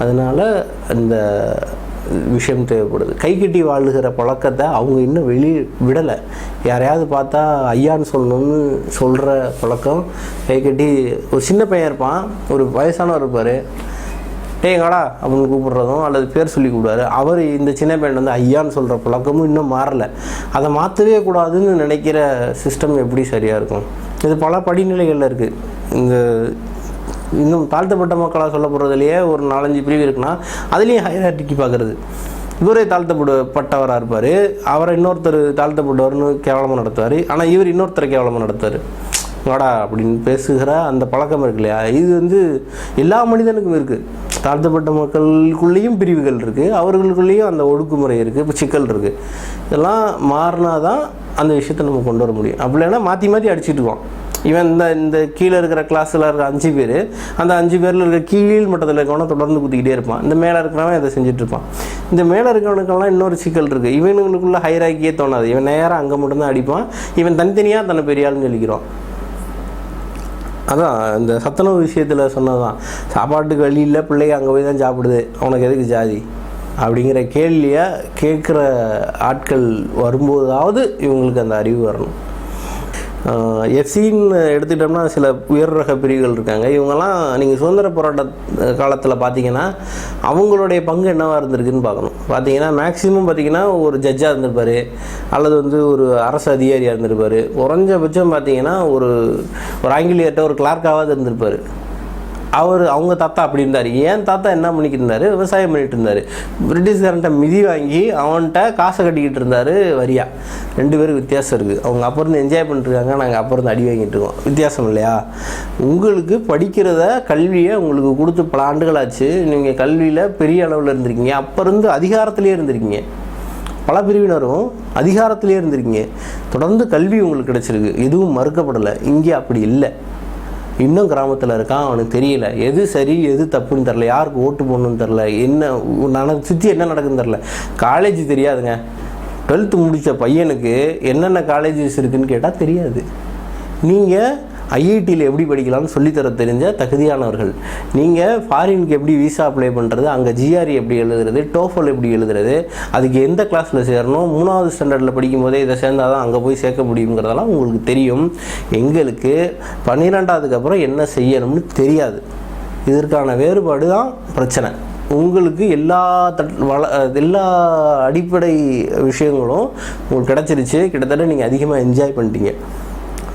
அதனால் அந்த விஷயம் தேவைப்படுது. கைகட்டி வாழுகிற பழக்கத்தை அவங்க இன்னும் வெளியே விடலை. யாரையாவது பார்த்தா ஐயான்னு சொல்லணும்னு சொல்கிற பழக்கம் கைகட்டி. ஒரு சின்ன பையன் இருப்பான், ஒரு வயசானவர் இருப்பார், டேங்கடா அப்படின்னு கூப்பிட்றதும் அல்லது பேர் சொல்லி கூப்பிடுவார். அவர் இந்த சின்ன பையன் வந்து ஐயான்னு சொல்கிற பழக்கமும் இன்னும் மாறலை. அதை மாற்றவே கூடாதுன்னு நினைக்கிற சிஸ்டம் எப்படி சரியாக இருக்கும்? இது பல படிநிலைகளில் இருக்குது. இந்த இன்னும் தாழ்த்தப்பட்ட மக்களாக சொல்லப்படுறதுலையே ஒரு 4-5 பிரிவு இருக்குன்னா அதுலேயும் ஹைரார்க்கி பார்க்குறது. இவரே தாழ்த்தப்பட்டவராக இருப்பார், அவரை இன்னொருத்தர் தாழ்த்தப்பட்டவர்னு கேவலமாக நடத்துவார், ஆனால் இவர் இன்னொருத்தரை கேவலமாக நடத்துவார். வாடா அப்படின்னு பேசுகிற அந்த பழக்கம் இருக்கு இல்லையா, இது எல்லா மனிதனுக்கும் இருக்குது. தாழ்த்தப்பட்ட மக்களுக்குள்ளேயும் பிரிவுகள் இருக்குது, அவர்களுக்குள்ளேயும் அந்த ஒடுக்குமுறை இருக்குது, இப்போ சிக்கல் இருக்குது. இதெல்லாம் மாறினா தான் அந்த விஷயத்தை நம்ம கொண்டு வர முடியும். அப்படி இல்லைன்னா மாற்றி மாற்றி அடிச்சுட்டு இருக்கோம். இவன் இந்த கீழே இருக்கிற கிளாஸில் இருக்கிற 5 பேர், அந்த 5 பேரில் இருக்கிற கீழ் மட்டத்தில் இருக்கவனை தொடர்ந்து குத்திக்கிட்டே இருப்பான். இந்த மேலே இருக்கிறவன் இதை செஞ்சுட்ருப்பான். இந்த மேலே இருக்கிறவனுக்கெல்லாம் இன்னொரு சிக்கல் இருக்குது. இவனுங்களுக்குள்ள ஹைராக்கியே தோணாது. இவன் நேராக அங்கே மட்டும்தான் அடிப்பான். இவன் தனித்தனியாக தன்னை பெரிய ஆளுன்னு சொல்லிக்கிறான். அதான் இந்த சத்துணவு விஷயத்தில் சொன்னதான், சாப்பாட்டுக்கு வழி இல்லை, பிள்ளைங்க அங்கே போய் தான் சாப்பிடுது, அவனுக்கு எதுக்கு ஜாதி அப்படிங்கிற கேள்வியை கேட்குற ஆட்கள் வரும்போதாவது இவங்களுக்கு அந்த அறிவு வரணும். எஃப்சின்னு எடுத்துக்கிட்டோம்னா சில உயர் ரக பிரிவுகள் இருக்காங்க. இவங்கெல்லாம் நீங்கள் சுதந்திர போராட்ட காலத்தில் பார்த்தீங்கன்னா அவங்களுடைய பங்கு என்னவாக இருந்திருக்குன்னு பார்க்கணும். பார்த்தீங்கன்னா மேக்ஸிமம் பார்த்தீங்கன்னா ஒரு ஜட்ஜாக இருந்திருப்பார், அல்லது ஒரு அரசு அதிகாரியாக இருந்திருப்பார். குறைஞ்சபட்சம் பார்த்தீங்கன்னா ஒரு ஆங்கிலேயர்கிட்ட ஒரு கிளார்க்காவது இருந்திருப்பார். அவங்க தாத்தா அப்படி இருந்தார். ஏன் தாத்தா என்ன பண்ணிக்கிட்டு இருந்தார்? விவசாயம் பண்ணிகிட்டு இருந்தார். பிரிட்டிஷ்காரன்ட்ட மிதி வாங்கி அவன்கிட்ட காசை கட்டிக்கிட்டு இருந்தார் வரியா. 2 பேருக்கு வித்தியாசம் இருக்குது. அவங்க அப்போ இருந்து என்ஜாய் பண்ணிட்டுருக்காங்க, நாங்கள் அப்போ இருந்து அடி வாங்கிட்டு இருக்கோம். வித்தியாசம் இல்லையா? உங்களுக்கு படிக்கிறத கல்வியை உங்களுக்கு கொடுத்து பல ஆண்டுகளாச்சு. நீங்கள் கல்வியில் பெரிய அளவில் இருந்திருக்கீங்க, அப்போ இருந்து அதிகாரத்திலே இருந்திருக்கீங்க. பல பிரிவினரும் அதிகாரத்திலே இருந்திருக்கீங்க. தொடர்ந்து கல்வி உங்களுக்கு கிடச்சிருக்கு, எதுவும் மறுக்கப்படலை. இங்கே அப்படி இல்லை. இன்னும் கிராமத்தில் இருக்கான், அவனுக்கு தெரியல எது சரி எது தப்புன்னு தெரில, யாருக்கு ஓட்டு போடணுன்னு தெரில, என்ன சுற்றி என்ன நடக்குதுன்னு தெரில. காலேஜ் தெரியாதுங்க. 12th முடித்த பையனுக்கு என்னென்ன காலேஜஸ் இருக்குதுன்னு கேட்டால் தெரியாது. நீங்கள் ஐஐடியில் எப்படி படிக்கலாம்னு சொல்லித்தர தெரிஞ்ச தகுதியானவர்கள். நீங்கள் ஃபாரினுக்கு எப்படி விசா அப்ளை பண்ணுறது, அங்கே ஜிஆர்இ எப்படி எழுதுறது, டோஃபல் எப்படி எழுதுறது, அதுக்கு எந்த கிளாஸில் சேரணும், 3வது ஸ்டாண்டர்டில் படிக்கும் போதே இதை சேர்ந்தால் தான் அங்கே போய் சேர்க்க முடியுங்கிறதெல்லாம் உங்களுக்கு தெரியும். எங்களுக்கு 12வதுக்கு அப்புறம் என்ன செய்யணும்னு தெரியாது. இதற்கான வேறுபாடு தான் பிரச்சனை. உங்களுக்கு எல்லா அடிப்படை விஷயங்களும் உங்களுக்கு கிடச்சிருச்சு. கிட்டத்தட்ட நீங்கள் அதிகமாக என்ஜாய் பண்ணிட்டீங்க.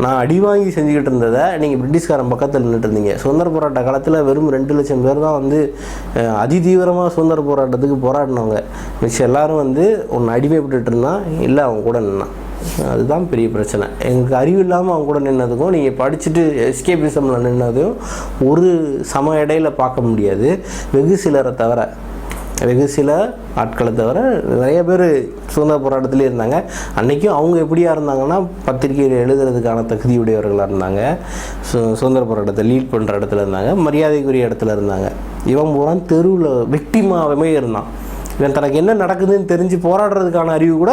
நான் அடி வாங்கி செஞ்சுக்கிட்டு இருந்ததை நீங்கள் பிரிட்டிஷ்காரன் பக்கத்தில் நின்றுட்டு இருந்தீங்க. சுதந்திர போராட்ட காலத்தில் வெறும் 2 லட்சம் பேர் தான் அதிதீவிரமாக சுதந்திர போராட்டத்துக்கு போராடினவங்க. மிச்சம் எல்லோரும் ஒன்று அடிமைப்பட்டு இருந்தான், இல்லை அவங்க கூட நின்னான். அதுதான் பெரிய பிரச்சனை. எங்களுக்கு அறிவு இல்லாமல் அவங்க கூட நின்னதுக்கும் நீங்கள் படிச்சுட்டு எஸ்கேபிசமில் நின்னதும் ஒரு சம இடையில பார்க்க முடியாது. வெகு சில ஆட்களை தவிர நிறைய பேர் சுதந்திர போராட்டத்திலே இருந்தாங்க. அன்றைக்கும் அவங்க எப்படியா இருந்தாங்கன்னா பத்திரிகையில் எழுதுறதுக்கான தகுதியுடையவர்களாக இருந்தாங்க. சுதந்திர போராட்டத்தை லீட் பண்ணுற இடத்துல இருந்தாங்க, மரியாதைக்குரிய இடத்துல இருந்தாங்க. இவன் பூரா தெருவில் விக்டிமாகவே இருந்தான். இவன் தனக்கு என்ன நடக்குதுன்னு தெரிஞ்சு போராடுறதுக்கான அறிவு கூட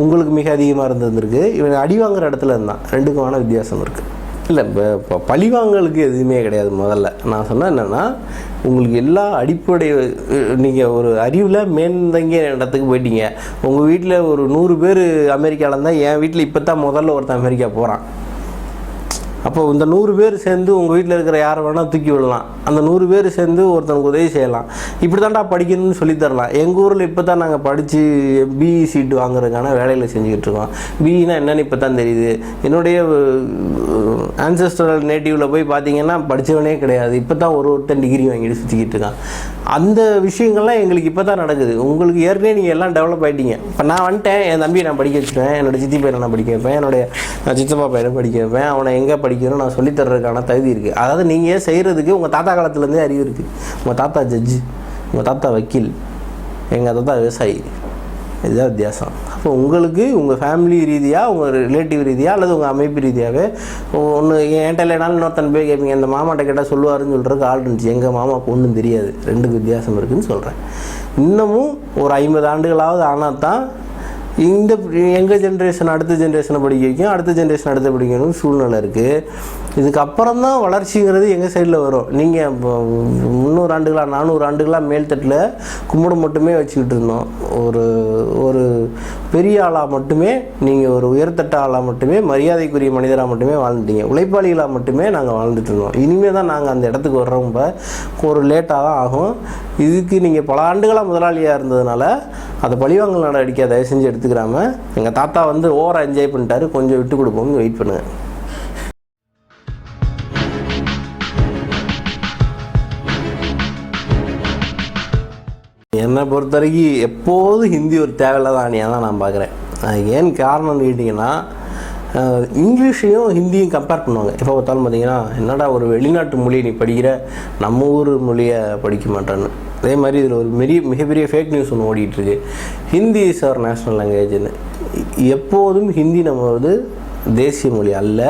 உங்களுக்கு மிக அதிகமாக இருந்திருக்கு. இவன் அடி வாங்குகிற இடத்துல இருந்தான். 2க்குமான வித்தியாசம் இருக்குது. இல்லை, இப்போ பழிவாங்கலுக்கு எதுவுமே கிடையாது. முதல்ல நான் சொன்னேன் என்னென்னா, உங்களுக்கு எல்லா அடிப்படை நீங்கள் ஒரு அறிவில் மேந்தங்கிய இடத்துக்கு போயிட்டீங்க. உங்கள் வீட்டில் ஒரு 100 பேர் அமெரிக்காவில் இருந்தால் என் வீட்டில் இப்போ தான் முதல்ல ஒருத்தன் அமெரிக்கா போகிறான். அப்போ இந்த 100 பேர் சேர்ந்து உங்கள் வீட்டில் இருக்கிற யாரை வேணால் தூக்கி விடலாம். அந்த 100 பேர் சேர்ந்து ஒருத்தனுக்கு உதவி செய்யலாம். இப்படி தான்டா படிக்கணும்னு சொல்லித்தரலாம். எங்கள் ஊரில் இப்போ தான் நாங்கள் படித்து பிஇ சீட்டு வாங்குறதுக்கான வேலையில் செஞ்சுக்கிட்டு இருக்கோம். பிஇனா என்னென்னு இப்போ தான் தெரியுது. என்னுடைய ஆன்செஸ்ட்ரல் நேட்டிவில் போய் பார்த்தீங்கன்னா படித்தவனே கிடையாது. இப்போ தான் ஒருத்தன் டிகிரி வாங்கிட்டு சுற்றிக்கிட்டு இருக்கான். அந்த விஷயங்கள்லாம் எங்களுக்கு இப்போ தான் நடக்குது. உங்களுக்கு ஏற்கனவே நீங்கள் எல்லாம் டெவலப் ஆகிட்டீங்க. இப்போ நான் வந்துட்டேன், என் தம்பியை நான் படிக்க வச்சுப்பேன், என்னோடய சித்தி பையனை நான் படிக்க வைப்பேன், என்னுடைய சித்தப்பா பையனை படிக்க வைப்பேன். அவனை எங்கே படிக்கணும் நான் சொல்லித்தர்றதுக்கான தகுதி இருக்குது. அதாவது நீங்கள் செய்கிறதுக்கு உங்கள் தாத்தா காலத்துலேருந்தே அறிவு இருக்குது. உங்கள் தாத்தா ஜட்ஜு, உங்கள் தாத்தா வக்கீல், எங்கள் தாத்தா விவசாயி. இதுதான் வித்தியாசம். அப்போ உங்களுக்கு உங்கள் ஃபேமிலி ரீதியாக, உங்கள் ரிலேட்டிவ் ரீதியாக, அல்லது உங்கள் அமைப்பு ரீதியாகவே ஒன்று என்கிட்ட இல்லைனாலும் இன்னொருத்தன் போய் கேட்பீங்க, இந்த மாமாட்ட கேட்டால் சொல்லுவாருன்னு சொல்கிறதுக்கு ஆள் இருந்துச்சு. எங்கள் மாமாவுக்கு ஒன்றும் தெரியாது. 2க்கு வித்தியாசம் இருக்குதுன்னு சொல்கிறேன். இன்னமும் ஒரு 50 ஆண்டுகளாவது ஆனால் தான் இந்த எங்கள் ஜென்ரேஷன் அடுத்த ஜென்ரேஷனை படிக்க வைக்கும், அடுத்த ஜென்ரேஷன் அடுத்த படிக்கணும்னு சூழ்நிலை இருக்குது. இதுக்கப்புறம் தான் வளர்ச்சிங்கிறது எங்கள் சைடில் வரும். நீங்கள் 300 ஆண்டுகளாக 400 ஆண்டுகளாக மேல்தட்டில் கும்பிடம் மட்டுமே வச்சுக்கிட்டு இருந்தோம். ஒரு பெரிய ஆளாக மட்டுமே, நீங்கள் ஒரு உயர்தட்ட ஆளாக மட்டுமே, மரியாதைக்குரிய மனிதராக மட்டுமே வாழ்ந்துட்டீங்க. உழைப்பாளிகளாக மட்டுமே நாங்கள் வாழ்ந்துட்டு இருந்தோம். இனிமேல் தான் நாங்கள் அந்த இடத்துக்கு வர்றவங்க ஒரு லேட்டாக தான் ஆகும். இதுக்கு நீங்கள் பல ஆண்டுகளாக முதலாளியாக இருந்ததுனால அதை பழிவாங்கல் நடவடிக்கை தயவு செஞ்சு எடுத்துக்கிறாமல், எங்கள் தாத்தா ஓவராக என்ஜாய் பண்ணிட்டாரு, கொஞ்சம் விட்டு கொடுப்போம்னு வெயிட் பண்ணுங்கள். என்னை பொறுத்த வரைக்கும் எப்போதும் ஹிந்தி ஒரு தேவையில்லாத ஆணியாக தான் நான் பார்க்குறேன். ஏன் காரணம்னு கேட்டிங்கன்னா, இங்கிலீஷையும் ஹிந்தியும் கம்பேர் பண்ணுவாங்க. எப்போ பார்த்தாலும் பார்த்தீங்கன்னா, என்னடா ஒரு வெளிநாட்டு மொழியை நீ படிக்கிற, நம்ம ஊர் மொழியை படிக்க மாட்டேன்னு. அதே மாதிரி இதில் ஒரு மிகப்பெரிய ஃபேக் நியூஸ் ஒன்று ஓடிட்டுருக்கு. ஹிந்தி இஸ் அவர் நேஷ்னல் லாங்குவேஜ்னு. எப்போதும் ஹிந்தி நம்மளோட தேசிய மொழி அல்ல,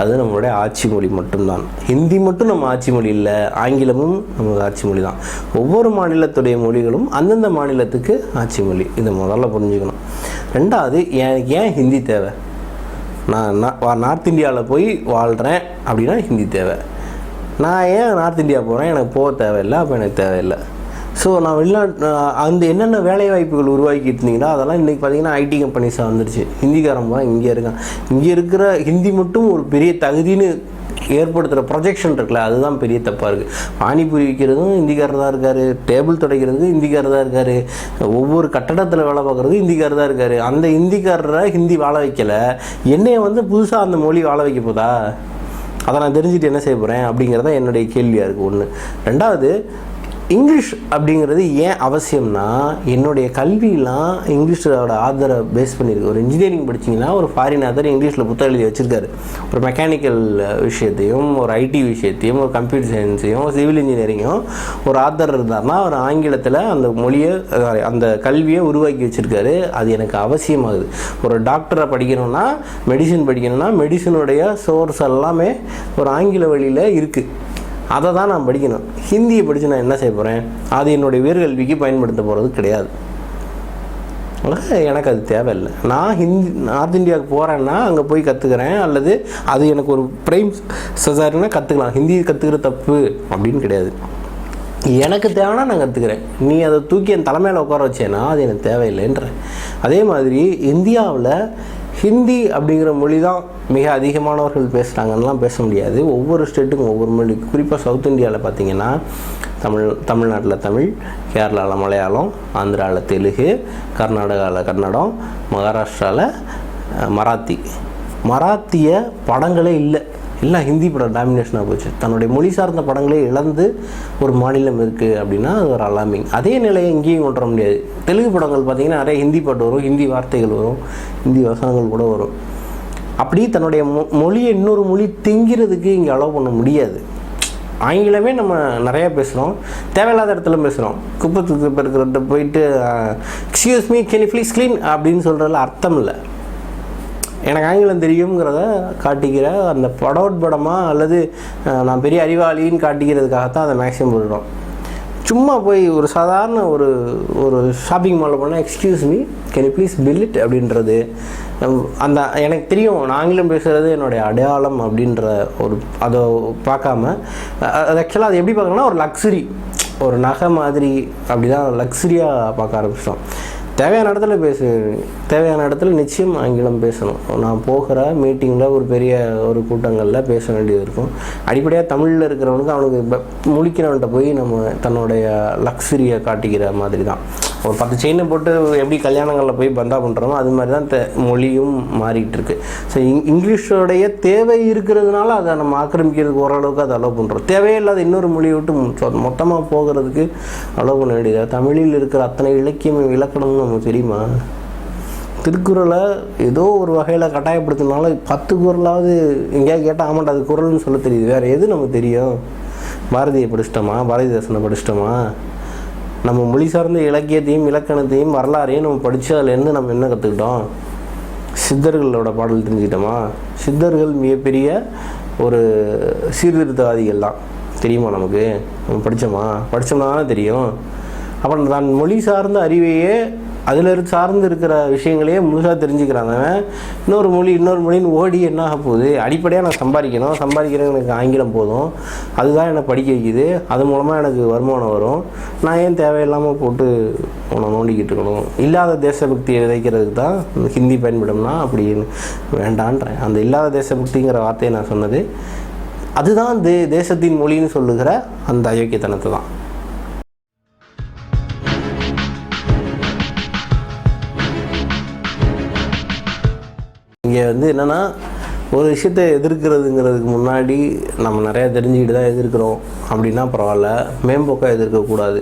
அது நம்மளுடைய ஆட்சி மொழி மட்டும்தான். ஹிந்தி மட்டும் நம்ம ஆட்சி மொழி இல்லை, ஆங்கிலமும் நமக்கு ஆட்சி மொழி தான். ஒவ்வொரு மாநிலத்துடைய மொழிகளும் அந்தந்த மாநிலத்துக்கு ஆட்சி மொழி. இதை முதல்ல புரிஞ்சுக்கணும். ரெண்டாவது, எனக்கு ஏன் ஹிந்தி தேவை? நான் நார்த் இந்தியாவில் போய் வாழ்கிறேன் அப்படின்னா ஹிந்தி தேவை. நான் ஏன் நார்த் இந்தியா போகிறேன்? எனக்கு போக தேவையில்லை, அப்போ எனக்கு தேவையில்லை. ஸோ நான் வெளிநாட்டு அந்த என்னென்ன வேலை வாய்ப்புகள் உருவாக்கிட்டு இருந்தீங்கன்னா அதெல்லாம் இன்றைக்கி பார்த்தீங்கன்னா ஐடி கம்பெனிஸாக வந்துருச்சு. ஹிந்திக்காரன் போனால் இங்கே இருக்கான். இங்கே இருக்கிற ஹிந்தி மட்டும் ஒரு பெரிய தகுதின்னு ஏற்படுத்துகிற ப்ரொஜெக்ஷன் இருக்குல்ல, அதுதான் பெரிய தப்பாக இருக்குது. பானிபூரி விற்கிறதும் இந்திக்காரர் தான் இருக்கார், டேபிள் துடைக்கிறதுக்கு இந்திக்காரர் தான் இருக்கார், ஒவ்வொரு கட்டடத்தில் வேலை பார்க்குறதுக்கு இந்திக்காரர் தான் இருக்கார். அந்த இந்திக்காரரை ஹிந்தி வாழ வைக்கலை, என்னையை வந்து புதுசாக அந்த மொழி வாழ வைக்க போதா? அதை நான் தெரிஞ்சுட்டு என்ன செய்ய போகிறேன் அப்படிங்கிறத என்னுடைய கேள்வியாக இருக்குது. ஒன்று. ரெண்டாவது, இங்கிலீஷ் அப்படிங்கிறது ஏன் அவசியம்னா, என்னுடைய கல்வியெலாம் இங்கிலீஷோட ஆதரை பேஸ் பண்ணியிருக்கு. ஒரு இன்ஜினியரிங் படிச்சிங்கன்னா ஒரு ஃபாரின் ஆதர் இங்கிலீஷில் புத்தகம் எழுதி வச்சுருக்காரு. ஒரு மெக்கானிக்கல் விஷயத்தையும், ஒரு ஐடி விஷயத்தையும், ஒரு கம்ப்யூட்டர் சயின்ஸையும், சிவில் இன்ஜினியரிங்கும் ஒரு ஆதர் இருந்தார்னா ஒரு ஆங்கிலத்தில் அந்த மொழியை, அந்த கல்வியை உருவாக்கி வச்சுருக்காரு. அது எனக்கு அவசியமாகுது. ஒரு டாக்டரை படிக்கணும்னா, மெடிசின் படிக்கணும்னா, மெடிசினுடைய சோர்ஸ் எல்லாமே ஒரு ஆங்கில வழியில் இருக்குது. அதை தான் நான் படிக்கணும். ஹிந்தியை படித்து நான் என்ன செய்ய போகிறேன்? அது என்னுடைய உயர்கல்விக்கு பயன்படுத்த போகிறது கிடையாது. எனக்கு அது தேவையில்லை. நான் நார்த் இந்தியாவுக்கு போகிறேன்னா அங்கே போய் கற்றுக்கிறேன், அல்லது அது எனக்கு ஒரு ப்ரைம் சசாரினா கற்றுக்கலாம். ஹிந்தி கற்றுக்கிற தப்பு அப்படின்னு கிடையாது. எனக்கு தேவைன்னா நான் கற்றுக்கிறேன். நீ அதை தூக்கி என் தலைமையில் உட்கார வச்சேன்னா அது எனக்கு தேவையில்லைன்றேன். அதே மாதிரி இந்தியாவில் ஹிந்தி அப்படிங்கிற மொழி தான் மிக அதிகமானவர்கள் பேசுகிறாங்கன்னெலாம் பேச முடியாது. ஒவ்வொரு ஸ்டேட்டுக்கும் ஒவ்வொரு மொழி. குறிப்பாக சவுத் இந்தியாவில் பார்த்திங்கன்னா தமிழ்நாட்டில் தமிழ், கேரளாவில் மலையாளம், ஆந்திராவில் தெலுங்கு, கர்நாடகாவில் கன்னடம், மகாராஷ்டிராவில் மராத்திய படங்களே இல்லை. எல்லாம் ஹிந்தி படம் டாமினேஷனாக போச்சு. தன்னுடைய மொழி சார்ந்த படங்களே இழந்து ஒரு மாநிலம் இருக்குது அப்படின்னா அது ஒரு அலாமிங். அதே நிலையை இங்கேயும் கொண்டு வர முடியாது. தெலுங்கு படங்கள் பார்த்திங்கன்னா நிறைய ஹிந்தி பாட்டு வரும், ஹிந்தி வார்த்தைகள் வரும், ஹிந்தி வசனங்கள் கூட வரும். அப்படி தன்னுடைய மொழியை இன்னொரு மொழி திங்கிறதுக்கு இங்கே அலோவ் பண்ண முடியாது. ஆங்கிலமே நம்ம நிறையா பேசுகிறோம், தேவையில்லாத இடத்துல பேசுகிறோம். குப்பத்துக்கு பெருக்கிறத போயிட்டு excuse me can you please clean அப்படின்னு சொல்கிறதுல அர்த்தம் இல்லை. எனக்கு ஆங்கிலம் தெரியுங்கிறத காட்டிக்கிற அந்த படமாக அல்லது நான் பெரிய அறிவாளின்னு காட்டிக்கிறதுக்காகத்தான் அதை மேக்ஸிமம் போடுறோம். சும்மா போய் ஒரு சாதாரண ஒரு ஷாப்பிங் மாலில் போனால் excuse me can you please bill it அப்படின்றது அந்த எனக்கு தெரியும் நான் ஆங்கிலம் பேசுகிறது என்னுடைய அடையாளம் அப்படின்ற ஒரு அதை பார்க்காம அது ஆக்சுவலாக அது எப்படி பார்க்கணும்னா ஒரு லக்ஸுரி, ஒரு நகை மாதிரி அப்படி தான் லக்ஸுரியாக பார்க்க ஆரம்பிச்சிட்டோம். தேவையான இடத்துல தேவையான இடத்துல நிச்சயம் ஆங்கிலம் பேசணும். நான் போகிற மீட்டிங்கில் ஒரு பெரிய ஒரு கூட்டங்களில் பேச வேண்டியது இருக்கும். அடிப்படையாக தமிழில் இருக்கிறவனுக்கு அவனுக்கு முழிக்கிறவன்கிட்ட போய் நம்ம தன்னுடைய லக்ஸரியை காட்டிக்கிற மாதிரி தான். ஒரு 10 செயினை போட்டு எப்படி கல்யாணங்களில் போய் பந்தா பண்ணுறோமோ அது மாதிரி தான் மொழியும் மாறிக்கிட்டு இருக்கு. ஸோ இங்கிலீஷோடைய தேவை இருக்கிறதுனால அதை நம்ம ஆக்கிரமிக்கிறதுக்கு ஓரளவுக்கு அதை அலோவ் பண்ணுறோம். தேவையே இல்லாத இன்னொரு மொழியை விட்டு மொத்தமாக போகிறதுக்கு அலோவ் பண்ண வேண்டியது. தமிழில் இருக்கிற அத்தனை இலக்கியம் இலக்கணம்னு நமக்கு தெரியுமா? திருக்குறளை ஏதோ ஒரு வகையில் கட்டாயப்படுத்தினால 10 குறளாவது எங்கேயாவது கேட்டால் ஆமாண்டா அது குறள்னு சொல்ல தெரியுது. வேறு எது நமக்கு தெரியும்? பாரதியை படிச்சிட்டோமா? பாரதிதாசனை படிச்சிட்டோமா? நம்ம மொழி சார்ந்த இலக்கியத்தையும் இலக்கணத்தையும் வரலாறையும் நம்ம படித்து அதில் நம்ம என்ன கற்றுக்கிட்டோம்? சித்தர்களோட பாடல் தெரிஞ்சுக்கிட்டோமா? சித்தர்கள் மிகப்பெரிய ஒரு சீர்திருத்தவாதிகள் தான் தெரியுமா? நமக்கு நம்ம படித்தோம்னா தானே தெரியும். அப்புறம் தான் மொழி சார்ந்த அறிவையே அதில் சார்ந்து இருக்கிற விஷயங்களையே முழுசாக தெரிஞ்சுக்கிறாங்க. இன்னொரு மொழின்னு ஓடி என்ன ஆக போகுது? அடிப்படையாக நான் சம்பாதிக்கிறேன், எனக்கு ஆங்கிலம் போதும், அதுதான் என்னை படிக்க வைக்குது, அது மூலமாக எனக்கு வருமானம் வரும். நான் ஏன் தேவையில்லாமல் போட்டு உன்னை நோண்டிக்கிட்டு இருக்கணும்? இல்லாத தேசபக்தியை விதைக்கிறதுக்கு தான் ஹிந்தி பயன்படும்னா அப்படின்னு வேண்டான்றேன். அந்த இல்லாத தேசபக்திங்கிற வார்த்தையை நான் சொன்னது அதுதான் தேசத்தின் மொழின்னு சொல்லுகிற அந்த அயோக்கியத்தனத்தை தான். இங்கே என்னென்னா ஒரு விஷயத்தை எதிர்க்கிறதுங்கிறதுக்கு முன்னாடி நம்ம நிறையா தெரிஞ்சுக்கிட்டு தான் எதிர்க்கிறோம் அப்படின்னா பரவாயில்ல, மேம்போக்காக எதிர்க்கக்கூடாது.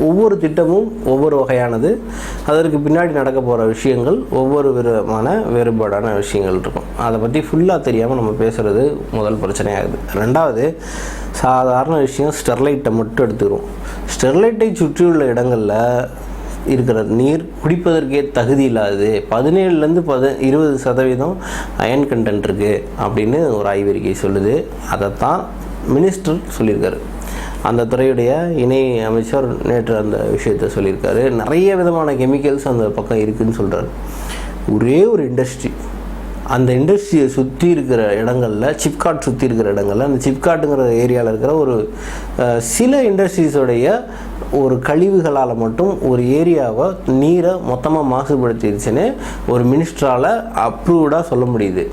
ஒவ்வொரு திட்டமும் ஒவ்வொரு வகையானது, அதற்கு பின்னாடி நடக்க போகிற விஷயங்கள் ஒவ்வொரு விதமான வேறுபாடான விஷயங்கள் இருக்கும். அதை பற்றி ஃபுல்லாக தெரியாமல் நம்ம பேசுகிறது முதல் பிரச்சனையாகுது. ரெண்டாவது, சாதாரண விஷயம் ஸ்டெர்லைட்டை மட்டும் எடுத்துக்கிறோம். ஸ்டெர்லைட்டை சுற்றியுள்ள இடங்களில் இருக்கிற நீர் குடிப்பதற்கே தகுதி இல்லாதது. 17லேருந்து 20% அயன் கண்டென்ட் இருக்குது அப்படின்னு ஒரு ஆய்வறிக்கை சொல்லுது. அதைத்தான் மினிஸ்டர் சொல்லியிருக்காரு. அந்த துறையுடைய இணை அமைச்சர் நேற்று அந்த விஷயத்த சொல்லியிருக்காரு. நிறைய விதமான கெமிக்கல்ஸ் அந்த பக்கம் இருக்குதுன்னு சொல்கிறார். ஒரே ஒரு இண்டஸ்ட்ரி, அந்த இண்டஸ்ட்ரியை சுற்றி இருக்கிற இடங்களில், சிப்காட் சுற்றி இருக்கிற இடங்களில், அந்த சிப்காட்டுங்கிற ஏரியாவில் இருக்கிற ஒரு சில இண்டஸ்ட்ரீஸோடைய ஒரு கழிவுகளால் மட்டும் ஒரு ஏரியாவை, நீரை மொத்தமாக மாசுபடுத்திடுச்சுன்னு ஒரு மினிஸ்டரால் அப்ரூவ்டாக சொல்ல முடியுது.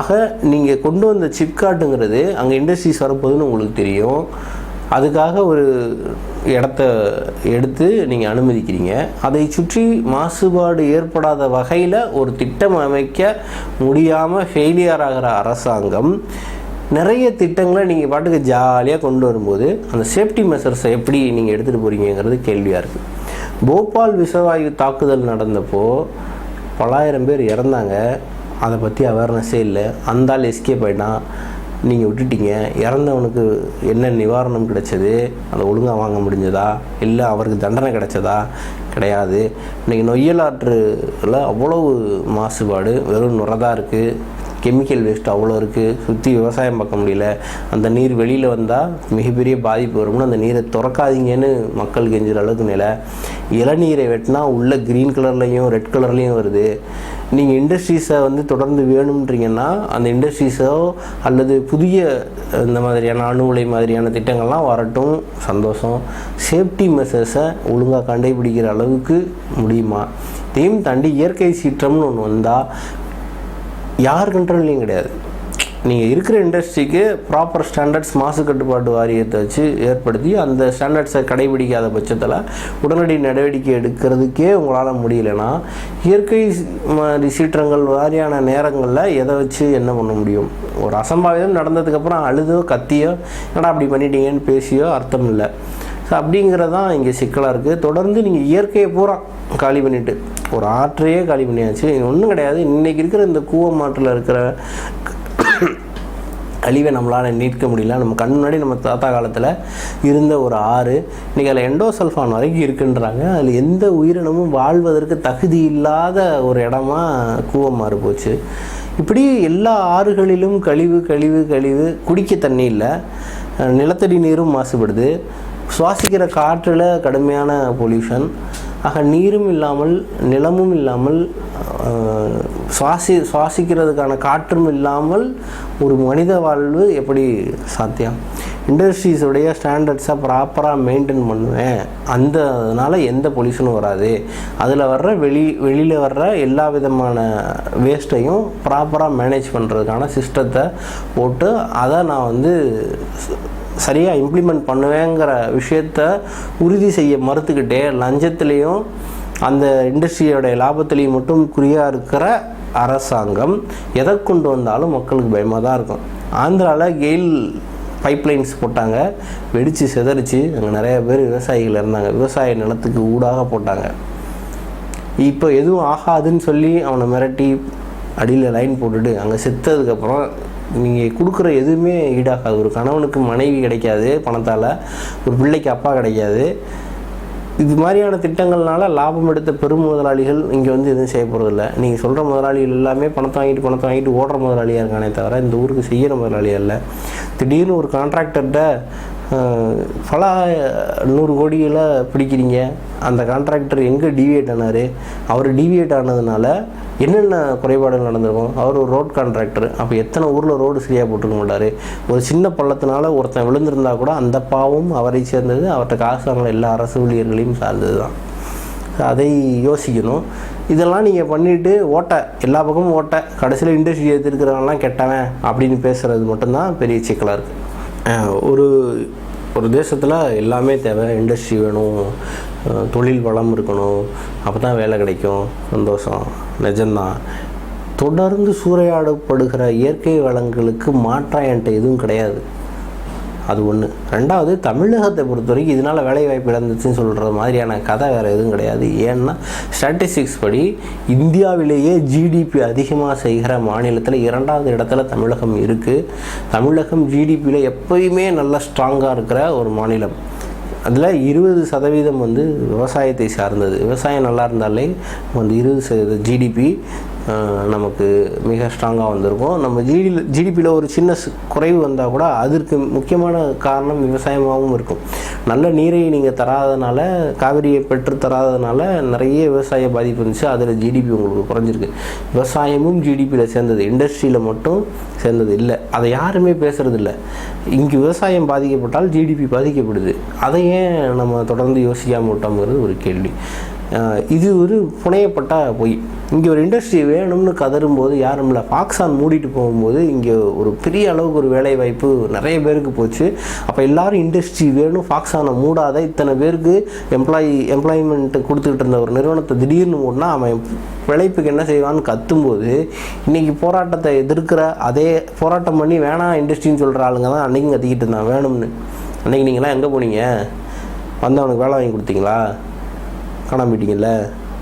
ஆக நீங்கள் கொண்டு வந்த சிப்காட்டுங்கிறது அங்கே இண்டஸ்ட்ரீஸ் வரப்போகுதுன்னு உங்களுக்கு தெரியும். அதுக்காக ஒரு இடத்த எடுத்து நீங்கள் அனுமதிக்கிறீங்க. அதை சுற்றி மாசுபாடு ஏற்படாத வகையில் ஒரு திட்டம் அமைக்க முடியாமல் ஃபெயிலியர் ஆகிற அரசாங்கம் நிறைய திட்டங்களை நீங்கள் பாட்டுக்கு ஜாலியாக கொண்டு வரும்போது அந்த சேஃப்டி மெஷர்ஸை எப்படி நீங்கள் எடுத்துகிட்டு போகிறீங்கிறது கேள்வியாக இருக்குது. போபால் விஷவாயு தாக்குதல் நடந்தப்போ பலாயிரம் பேர் இறந்தாங்க. அதை பற்றி அவேர்னஸே இல்லை. அந்த ஆள் எஸ்கேப் ஆகிட்டான், நீங்கள் விட்டுட்டீங்க. இறந்தவனுக்கு என்ன நிவாரணம் கிடைச்சது? அதை ஒழுங்காக வாங்க முடிஞ்சதா? இல்லை அவருக்கு தண்டனை கிடைச்சதா? கிடையாது. இன்றைக்கி நொய்யல் ஆற்றில் அவ்வளவு மாசுபாடு, வெறும் நுரதாக இருக்குது. கெமிக்கல் வேஸ்ட் அவ்வளோ இருக்குது. சுற்றி விவசாயம் பார்க்க முடியல. அந்த நீர் வெளியில் வந்தால் மிகப்பெரிய பாதிப்பு வரும்னு அந்த நீரை திறக்காதீங்கன்னு மக்கள் கெஞ்சுற அளவுக்கு நிலை. இளநீரை வெட்டினா உள்ள க்ரீன் கலர்லேயும் ரெட் கலர்லேயும் வருது. நீங்கள் இண்டஸ்ட்ரீஸை தொடர்ந்து வேணும்ன்றீங்கன்னா அந்த இண்டஸ்ட்ரீஸோ அல்லது புதிய இந்த மாதிரியான அணு உலை மாதிரியான திட்டங்கள்லாம் வரட்டும், சந்தோஷம். சேஃப்டி மெஷர்ஸை ஒழுங்காக கண்டுபிடிக்கிற அளவுக்கு முடியுமா? இதையும் தாண்டி இயற்கை சீற்றம்னு ஒன்று வந்தால் யார் கண்ட்ரோல்லையும் கிடையாது. நீங்கள் இருக்கிற இண்டஸ்ட்ரிக்கு ப்ராப்பர் ஸ்டாண்டர்ட்ஸ் மாசு கட்டுப்பாட்டு வாரியத்தை வச்சு ஏற்படுத்தி அந்த ஸ்டாண்டர்ட்ஸை கடைபிடிக்காத பட்சத்தில் உடனடி நடவடிக்கை எடுக்கிறதுக்கே உங்களால் முடியலைன்னா இயற்கை சீற்றங்கள் வாரியான நேரங்களில் எதை வச்சு என்ன பண்ண முடியும்? ஒரு அசம்பாவிதம் நடந்ததுக்கப்புறம் அழுதோ கத்தியோ என்னடா அப்படி பண்ணிட்டீங்கன்னு பேசியோ அர்த்தம் இல்லை. ஸோ அப்படிங்கிறதான் இங்கே சிக்கலாக இருக்குது. தொடர்ந்து நீங்கள் இயற்கையை பூரா காலி பண்ணிவிட்டு ஒரு ஆற்றையே காலி பண்ணியாச்சு. ஒன்றும் கிடையாது. இன்றைக்கி இருக்கிற இந்த கூவம் ஆற்றில் இருக்கிற கழிவை நம்மளால் நீக்க முடியல. நம்ம கண் முன்னாடி நம்ம தாத்தா காலத்தில் இருந்த ஒரு ஆறு இன்றைக்கி அதில் எண்டோசல்ஃபான் வரைக்கும் இருக்குன்றாங்க. அதில் எந்த உயிரினமும் வாழ்வதற்கு தகுதி இல்லாத ஒரு இடமா கூவம் மாறி போச்சு. இப்படி எல்லா ஆறுகளிலும் கழிவு கழிவு கழிவு. குடிக்க தண்ணி இல்லை, நிலத்தடி நீரும் மாசுபடுது, சுவாசிக்கிற காற்றில் கடுமையான பொல்யூஷன். ஆக நீரும் இல்லாமல் நிலமும் இல்லாமல் சுவாசிக்கிறதுக்கான காற்றும் இல்லாமல் ஒரு மனித வாழ்வு எப்படி சாத்தியம்? இண்டஸ்ட்ரீஸுடைய ஸ்டாண்டர்ட்ஸை ப்ராப்பராக மெயின்டைன் பண்ணுவேன், அதனால் எந்த பொல்யூஷனும் வராது. அதில் வர்ற வெளியில் வர்ற எல்லா விதமான வேஸ்ட்டையும் ப்ராப்பராக மேனேஜ் பண்ணுறதுக்கான சிஸ்டத்தை போட்டு அதை நான் சரியாக இம்ப்ளிமெண்ட் பண்ணுவேங்கிற விஷயத்த உறுதி செய்ய மறுத்துக்கிட்டே லஞ்சத்துலேயும் அந்த இண்டஸ்ட்ரியோடைய லாபத்திலையும் மட்டும் குறியாக இருக்கிற அரசாங்கம் எதை கொண்டு வந்தாலும் மக்களுக்கு பயமாக தான் இருக்கும். ஆந்திராவில் கெயில் பைப்லைன்ஸ் போட்டாங்க, வெடித்து சிதறிச்சு. அங்கே நிறைய பேர் விவசாயிகள் இருந்தாங்க. விவசாய நிலத்துக்கு ஊடாக போட்டாங்க. இப்போ எதுவும் ஆகாதுன்னு சொல்லி அவனை மிரட்டி அடியில் லைன் போட்டுட்டு அங்கே செத்ததுக்கப்புறம் நீங்கள் கொடுக்குற எதுவுமே ஈடாகாது. ஒரு கணவனுக்கு மனைவி கிடைக்காது பணத்தால், ஒரு பிள்ளைக்கு அப்பா கிடைக்காது. இது மாதிரியான திட்டங்கள்னால லாபம் எடுத்த பெரும் முதலாளிகள் இங்கே எதுவும் செய்ய போகிறதில்ல. நீங்கள் சொல்கிற முதலாளிகள் எல்லாமே பணத்தை வாங்கிட்டு ஓடுற முதலாளியாக இருக்கானே தவிர இந்த ஊருக்கு செய்கிற முதலாளியாக இல்லை. திடீர்னு ஒரு கான்ட்ராக்டர்கிட்ட பல 100 கோடிகளை பிடிக்கிறீங்க. அந்த கான்ட்ராக்டர் எங்கே டிவியேட் ஆனார்? அவர் டிவியேட் ஆனதுனால என்னென்ன குறைபாடுகள் நடந்திருக்கும்? அவர் ஒரு ரோட் கான்ட்ராக்டர். அப்போ எத்தனை ஊரில் ரோடு சரியாக போட்டுக்க மாட்டார்? ஒரு சின்ன பள்ளத்தினால ஒருத்தன் விழுந்திருந்தால் கூட அந்த பாவம் அவரை சேர்ந்தது. அவர்கிட்ட காசு வாங்கின எல்லா அரசு ஊழியர்களையும் சார்ந்தது தான். அதை யோசிக்கணும். இதெல்லாம் நீங்கள் பண்ணிவிட்டு எல்லா பக்கமும் கடைசியில் இண்டஸ்ட்ரி எடுத்துருக்கிறவங்களாம் கெட்டவன் அப்படின்னு பேசுகிறது மட்டும்தான் பெரிய சிக்கலாக இருக்குது. ஒரு தேசத்தில் எல்லாமே தேவை. இண்டஸ்ட்ரி வேணும், தொழில் வளம் இருக்கணும், அப்போ தான் வேலை கிடைக்கும். சந்தோஷம், நிஜம்தான். தொடர்ந்து சூறையாடப்படுகிற இயற்கை வளங்களுக்கு மாற்றாக என்கிட்ட எதுவும் கிடையாது. அது ஒன்று. ரெண்டாவது, தமிழகத்தை பொறுத்த வரைக்கும் இதனால் வேலைவாய்ப்பு இழந்துச்சுன்னு சொல்கிற மாதிரியான கதை வேறு எதுவும் கிடையாது. ஏன்னா ஸ்டாட்டிஸ்டிக்ஸ் படி இந்தியாவிலேயே ஜிடிபி அதிகமாக செய்கிற மாநிலத்தில் 2வது இடத்துல தமிழகம் இருக்குது. தமிழகம் ஜிடிபியில் எப்போயுமே நல்லா ஸ்ட்ராங்காக இருக்கிற ஒரு மாநிலம். அதில் 20% வந்து விவசாயத்தை சார்ந்தது. விவசாயம் நல்லா இருந்தாலே வந்து 20% ஜிடிபி நமக்கு மிக ஸ்ட்ராங்காக வந்திருக்கும். நம்ம ஜிடிபியில் ஒரு சின்ன குறைவு வந்தால் கூட அதற்கு முக்கியமான காரணம் விவசாயமாகவும் இருக்கும். நல்ல நீரை நீங்கள் தராதனால, காவிரியை பெற்று தராதனால நிறைய விவசாய பாதிப்பு இருந்துச்சு. அதில் ஜிடிபி உங்களுக்கு குறைஞ்சிருக்கு. விவசாயமும் ஜிடிபியில் சேர்ந்தது, இண்டஸ்ட்ரியில் மட்டும் சேர்ந்தது இல்லை. அதை யாருமே பேசுகிறது இல்லை. இங்கே விவசாயம் பாதிக்கப்பட்டால் ஜிடிபி பாதிக்கப்படுது. அதை ஏன் நம்ம தொடர்ந்து யோசிக்காமல் விட்டோம்ங்கிறது ஒரு கேள்வி. இது ஒரு புனையப்பட்ட பொய். இங்கே ஒரு இண்டஸ்ட்ரி வேணும்னு கதறும்போது யாரும் இல்லை. ஃபாக்ஸான் மூடிட்டு போகும்போது இங்கே ஒரு பெரிய அளவுக்கு ஒரு வேலை வாய்ப்பு நிறைய பேருக்கு போச்சு. அப்போ எல்லோரும் இண்டஸ்ட்ரி வேணும், ஃபாக்ஸானை மூடாத, இத்தனை பேருக்கு எம்ப்ளாய்மெண்ட் கொடுத்துக்கிட்டு இருந்த ஒரு நிறுவனத்தை திடீர்னு மூடினா அவன் பிழைப்புக்கு என்ன செய்வான்னு கத்தும்போது இன்றைக்கி போராட்டத்தை எதிர்க்கிற, அதே போராட்டம் பண்ணி வேணாம் இண்டஸ்ட்ரின்னு சொல்கிற ஆளுங்க தான் அன்றைக்கும் கத்திக்கிட்டு இருந்தான் வேணும்னு. அன்றைக்கி நீங்களாம் எங்கே போனீங்க? வந்து அவனுக்கு வேலை வாங்கி கொடுத்தீங்களா? காணாமட்டிங்கல்ல.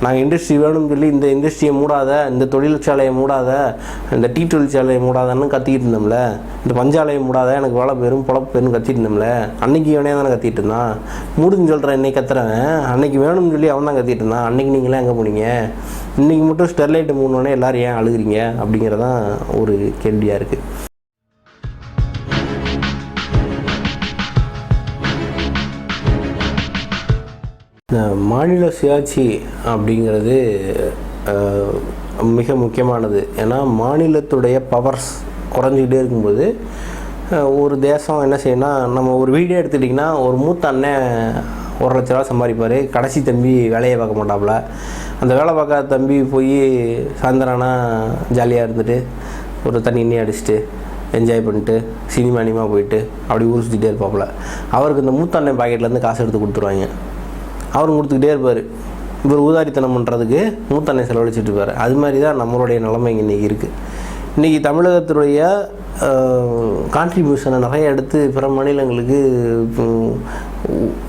நாங்கள் இண்டஸ்ட்ரி வேணும்னு சொல்லி இந்த இண்டஸ்ட்ரியை மூடாத, இந்த தொழிற்சாலையை மூடாத, இந்த டீ தொழிற்சாலையை மூடாதன்னு கத்திக்கிட்டு இருந்தோம்ல, இந்த பஞ்சாலையை மூடாத, எனக்கு வேலை பெரும் பொழப்பு பெரும் கத்திட்டு இருந்தோம்ல. அன்னைக்கு இவனே தானே கத்திட்டு இருந்தான். மூடுன்னு சொல்கிறேன் இன்னைக்கு கத்துறவன், அன்னைக்கு வேணும்னு சொல்லி அவன் தான் கத்திட்டு இருந்தான். அன்னைக்கு நீங்களாம் எங்கே போனீங்க? இன்றைக்கி மட்டும் ஸ்டெர்லைட்டு மூடனோடனே எல்லோரும் ஏன் அழுகிறீங்க அப்படிங்கிறதான் ஒரு கேள்வியாக இருக்குது. மாநில சுயாட்சி அப்படிங்கிறது மிக முக்கியமானது. ஏன்னா மாநிலத்துடைய பவர்ஸ் குறைஞ்சிக்கிட்டே இருக்கும்போது ஒரு தேசம் என்ன செய்யணும்னா, நம்ம ஒரு வீடியோ எடுத்துட்டிங்கன்னா ஒரு மூத்த அண்ணன் 1 லட்ச ரூபா சம்பாதிப்பார். கடைசி தம்பி வேலையை பார்க்க மாட்டாப்புல. அந்த வேலை பார்க்காத தம்பி போய் சாயந்தரம்னா ஜாலியாக இருந்துட்டு ஒரு தண்ணி அடிச்சுட்டு என்ஜாய் பண்ணிட்டு சினிமா போயிட்டு அப்படி ஊர் சுற்றிட்டே இருப்பாப்புல. அவருக்கு இந்த மூத்த அண்ணன் பாக்கெட்லேருந்து காசு எடுத்து கொடுத்துருவாங்க. அவரும் கொடுத்துக்கிட்டே இருப்பார். இவர் ஊதாரித்தனம் பண்ணுறதுக்கு மூத்தண்ணை செலவழிச்சிட்டு இருப்பார். அது மாதிரி தான் நம்மளுடைய நிலைமை இன்றைக்கி இருக்குது. இன்றைக்கி தமிழகத்துடைய கான்ட்ரிபியூஷனை நிறைய எடுத்து பிற மாநிலங்களுக்கு,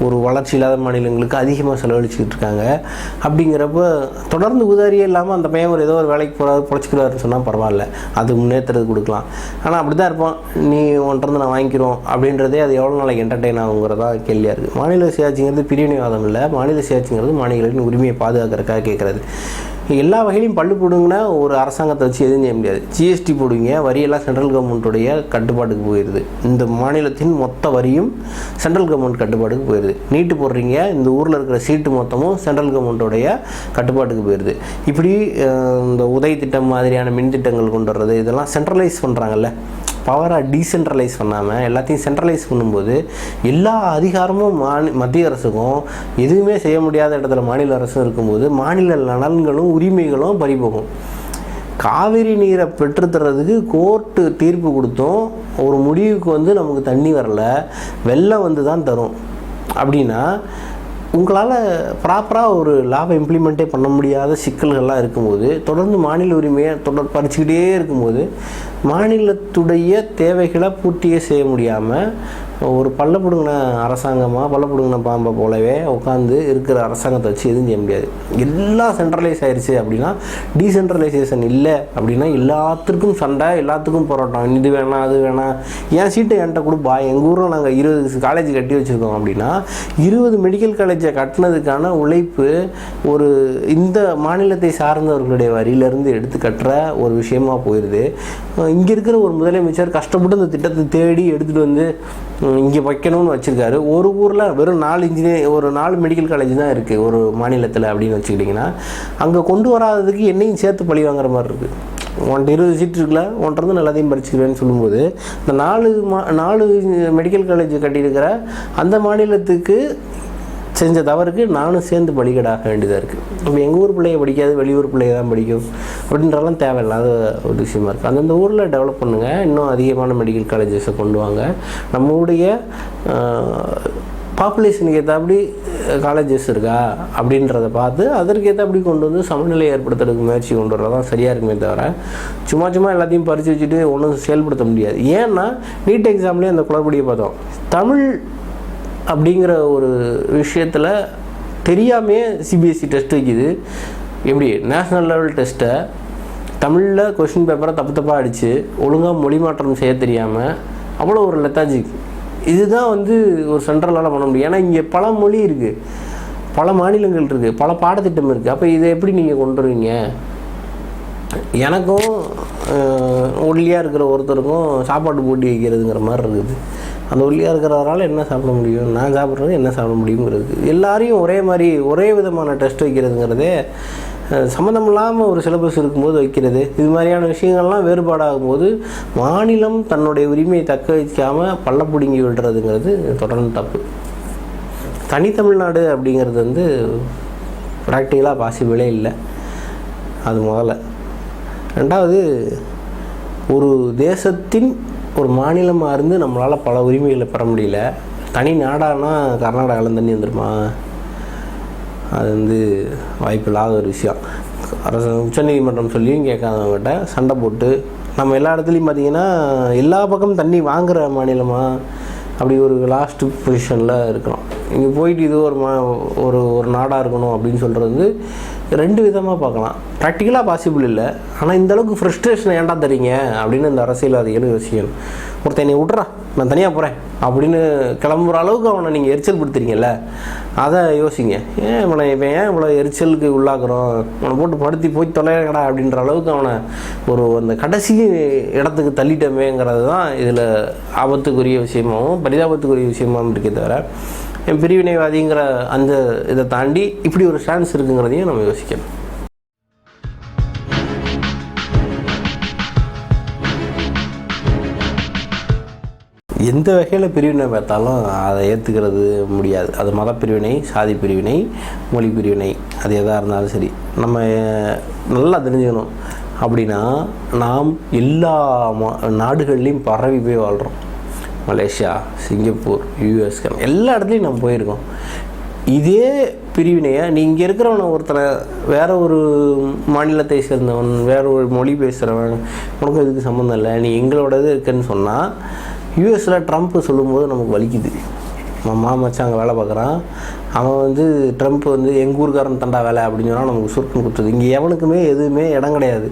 ஒரு வளர்ச்சி இல்லாத மாநிலங்களுக்கு அதிகமாக செலவழிச்சிக்கிட்டு இருக்காங்க. அப்படிங்கிறப்ப தொடர்ந்து உதாரியே இல்லாமல் அந்த பையன் ஏதோ ஒரு வேலைக்கு போகிறாரு, பொழைச்சிக்கிறாருன்னு சொன்னால் பரவாயில்ல, அது முன்னேற்றது கொடுக்கலாம். ஆனால் அப்படி தான் இருப்பான், நீ ஒன்றிருந்து நான் வாங்கிக்கிறோம் அப்படின்றதே அது எவ்வளோ நாளைக்கு என்டர்டெயின் ஆகுங்கிறதா கேள்வியாக இருக்குது. மாநில சுயாட்சிங்கிறது பிரிவினைவாதம் இல்லை. மாநில சுயாட்சிங்கிறது மாநிலங்களின் உரிமையை பாதுகாக்கிறதுக்காக கேட்குறது. எல்லா வகையிலையும் பள்ளு போடுங்கன்னா ஒரு அரசாங்கத்தை வச்சு எதுவும் செய்ய முடியாது. ஜிஎஸ்டி போடுவீங்க, வரியெல்லாம் சென்ட்ரல் கவர்மெண்ட்டுடைய கட்டுப்பாட்டுக்கு போயிடுது. இந்த மாநிலத்தின் மொத்த வரியும் சென்ட்ரல் கவர்மெண்ட் கட்டுப்பாட்டுக்கு போயிடுது. நீட்டு போடுறீங்க, இந்த ஊரில் இருக்கிற சீட்டு மொத்தமும் சென்ட்ரல் கவர்மெண்ட்டுடைய கட்டுப்பாட்டுக்கு போயிடுது. இப்படி இந்த உதவி திட்டம் மாதிரியான மின் திட்டங்கள் கொண்டு வர்றது, இதெல்லாம் சென்ட்ரலைஸ் பண்ணுறாங்கல்ல. பவரை டீசென்ட்ரலைஸ் பண்ணாமல் எல்லாத்தையும் சென்ட்ரலைஸ் பண்ணும்போது எல்லா அதிகாரமும் மத்திய அரசுக்கும், எதுவுமே செய்ய முடியாத இடத்துல மாநில அரசும் இருக்கும்போது மாநில நலன்களும் உரிமைகளும் பறிபோகும். காவிரி நீரை பெற்றுத்தர்றதுக்கு கோர்ட்டு தீர்ப்பு கொடுத்தோம், ஒரு முடிவுக்கு நமக்கு தண்ணி வரல, வெள்ளம் வந்து தான் தரும் அப்படின்னா உங்களால் ப்ராப்பராக ஒரு லாவை இம்ப்ளிமெண்ட்டே பண்ண முடியாத சிக்கல்கள்லாம் இருக்கும்போது, தொடர்ந்து மாநில உரிமையை பறிச்சுக்கிட்டே இருக்கும்போது மாநிலத்துடைய தேவைகளை பூர்த்தியே செய்ய முடியாமல் ஒரு பள்ளப்படுங்கின அரசாங்கமாக, பள்ளப்படுங்கின பாம்பை போலவே உட்காந்து இருக்கிற அரசாங்கத்தை வச்சு எதுவும் செய்ய முடியாது. எல்லாம் சென்ட்ரலைஸ் ஆயிடுச்சு அப்படின்னா, டீசென்ட்ரலைசேஷன் இல்லை அப்படின்னா எல்லாத்துக்கும் சண்டை, எல்லாத்துக்கும் போராட்டம். இது வேணாம், அது வேணாம், ஏன் சீட்டை என்கிட்ட கொடுப்பா, எங்கள் ஊரில் நாங்கள் 20 காலேஜ் கட்டி வச்சுருக்கோம் அப்படின்னா 20 மெடிக்கல் காலேஜை கட்டினதுக்கான உழைப்பு ஒரு இந்த மாநிலத்தை சார்ந்தவர்களுடைய வரியிலேருந்து எடுத்து கட்டுற ஒரு விஷயமா போயிடுது. இங்கே இருக்கிற ஒரு முதலமைச்சர் கஷ்டப்பட்டு இந்த திட்டத்தை தேடி எடுத்துகிட்டு வந்து இங்கே வைக்கணும்னு வச்சுருக்காரு. ஒரு ஊரில் வெறும் 4 மெடிக்கல் காலேஜ் தான் இருக்குது ஒரு மாநிலத்தில் அப்படின்னு வச்சுக்கிட்டிங்கன்னா, அங்கே கொண்டு வராததுக்கு என்னையும் சேர்த்து பழி வாங்குற மாதிரி இருக்குது. 20 சீட் இருக்குல்ல, ஒன்றிருந்து எல்லாத்தையும் பறிச்சுக்கிறேன்னு சொல்லும்போது இந்த 4 மெடிக்கல் காலேஜ் கட்டியிருக்கிற அந்த மாநிலத்துக்கு செஞ்ச தவறுக்கு நானும் சேர்ந்து பலிகடாக வேண்டியதாக இருக்குது. இப்போ எங்கள் ஊர் பிள்ளைய படிக்காது, வெளியூர் பிள்ளைய தான் படிக்கும் அப்படின்றலாம் தேவையில்லாத ஒரு விஷயமா இருக்குது. அந்தந்த ஊரில் டெவலப் பண்ணுங்கள், இன்னும் அதிகமான மெடிக்கல் காலேஜஸை கொண்டு வாங்க. நம்மளுடைய பாப்புலேஷனுக்கு ஏற்றாப்படி காலேஜஸ் இருக்கா அப்படின்றத பார்த்து அதற்கு ஏற்றாப்படி கொண்டு வந்து சமநிலை ஏற்படுத்துறதுக்கு முயற்சி கொண்டு வரதான் சரியாக இருக்குமே தவிர சும்மா எல்லாத்தையும் பறித்து வச்சுட்டு ஒன்றும் செயல்படுத்த முடியாது. ஏன்னா நீட் எக்ஸாம்லேயே அந்த குளறுபடியை பார்த்தோம். தமிழ் அப்படிங்கிற ஒரு விஷயத்தில் தெரியாமே சிபிஎஸ்சி டெஸ்ட் வைக்குது. எப்படி நேஷ்னல் லெவல் டெஸ்ட்டை தமிழில் கொஷின் பேப்பரை தப்பாக அடித்து ஒழுங்காக மொழி மாற்றம் செய்ய தெரியாமல் அவ்வளோ ஒரு லெத்தாஜிக். இதுதான் ஒரு சென்ட்ரலால் பண்ண முடியும். ஏன்னா இங்கே பல மொழி இருக்குது, பல மாநிலங்கள் இருக்குது, பல பாடத்திட்டம் இருக்குது. அப்போ இதை எப்படி நீங்கள் கொண்டு வருவீங்க? எனக்கும் ஒல்லியாக இருக்கிற ஒருத்தருக்கும் சாப்பாடு போட்டி வைக்கிறதுங்கிற மாதிரி இருக்குது. அந்த ஒல்லியாக இருக்கிறவரால் என்ன சாப்பிட முடியும், நான் சாப்பிட்றது என்ன சாப்பிட முடியுங்கிறது. எல்லாரையும் ஒரே மாதிரி ஒரே விதமான டெஸ்ட் வைக்கிறதுங்கிறதே சம்மந்தம் இல்லாமல் ஒரு சிலபஸ் இருக்கும்போது வைக்கிறது. இது மாதிரியான விஷயங்கள்லாம் வேறுபாடாகும் போது மாநிலம் தன்னுடைய உரிமையை தக்க வைக்காமல் பள்ள பிடுங்கி விடுறதுங்கிறது தொடர்ந்து தப்பு. தனித்தமிழ்நாடு அப்படிங்கிறது ப்ராக்டிக்கலாக பாசிபிளே இல்லை. அது முதல்ல. ரெண்டாவது, ஒரு தேசத்தின் ஒரு மாநிலமாக இருந்து நம்மளால் பல உரிமைகளை பெற முடியல. தனி நாடானா கர்நாடகாவில் தண்ணி வந்துடுமா? அது வாய்ப்பில்லாத ஒரு விஷயம். உச்சநீதிமன்றம் சொல்லியும் கேட்காதவங்ககிட்ட சண்டை போட்டு நம்ம எல்லா இடத்துலையும் பார்த்திங்கன்னா எல்லா பக்கமும் தண்ணி வாங்குகிற மாநிலமாக அப்படி ஒரு லாஸ்ட் பொசிஷனில் இருக்கிறோம். இங்கே போயிட்டு இது ஒரு ஒரு நாடாக இருக்கணும் அப்படின்னு சொல்கிறது ரெண்டு விதமாக பார்க்கலாம். ப்ராக்டிக்கலாக பாசிபிள் இல்லை. ஆனால் இந்தளவுக்கு ஃப்ரஸ்ட்ரேஷனை ஏன்டா தரீங்க அப்படின்னு இந்த அரசியல்வாதிகளும் யோசிக்கணும். ஒருத்தன் என்னை விட்றா, நான் தனியாக போகிறேன் அப்படின்னு கிளம்புற அளவுக்கு அவனை நீங்கள் எரிச்சல் படுத்துறீங்கல்ல, அதை யோசிங்க. இவனை இவ்வளோ எரிச்சலுக்கு உள்ளாக்குறோம், அவனை போட்டு படுத்தி போய் தொலைங்கடா அப்படின்ற அளவுக்கு அவனை அந்த கடைசி இடத்துக்கு தள்ளிட்டமேங்கிறது தான் இதில் ஆபத்துக்குரிய விஷயமாகவும் பரிதாபத்துக்குரிய விஷயமாகவும் இருக்கே தவிர பிரிவினைவாதிங்கிற அந்த இதை தாண்டி இப்படி ஒரு சான்ஸ் இருக்குங்கிறதையும் நம்ம யோசிக்கணும். எந்த வகையில் பிரிவினை பார்த்தாலும் அதை ஏற்றுக்கிறது முடியாது. அது மத பிரிவினை, சாதி பிரிவினை, மொழி பிரிவினை, அது எதாக இருந்தாலும் சரி. நம்ம நல்லா தெரிஞ்சுக்கணும். அப்படின்னா நாம் எல்லா நாடுகள்லேயும் பரவி போய் வாழ்கிறோம். மலேசியா, சிங்கப்பூர், யூஎஸ், எல்லா இடத்துலையும் நம்ம போயிருக்கோம். இதே பிரிவினையை நீ இங்கே இருக்கிறவனை ஒருத்தனை வேறு ஒரு மாநிலத்தை சேர்ந்தவன், வேறு ஒரு மொழி பேசுகிறவன், உனக்கும் இதுக்கு சம்மந்தம் இல்லை, நீ எங்களோடது இருக்குன்னு சொன்னால் யூஎஸில் ட்ரம்ப் சொல்லும்போது நமக்கு வலிக்குது. மாமச்சான் அங்கே வேலை பார்க்குறான், அவன் ட்ரம்ப் எங்கள் ஊருக்காரன் தண்டா வேலை அப்படின்னு சொன்னால் நமக்கு சுருக்குன்னு கொடுத்துருது. இங்கே எவனுக்குமே எதுவுமே இடம் கிடையாது.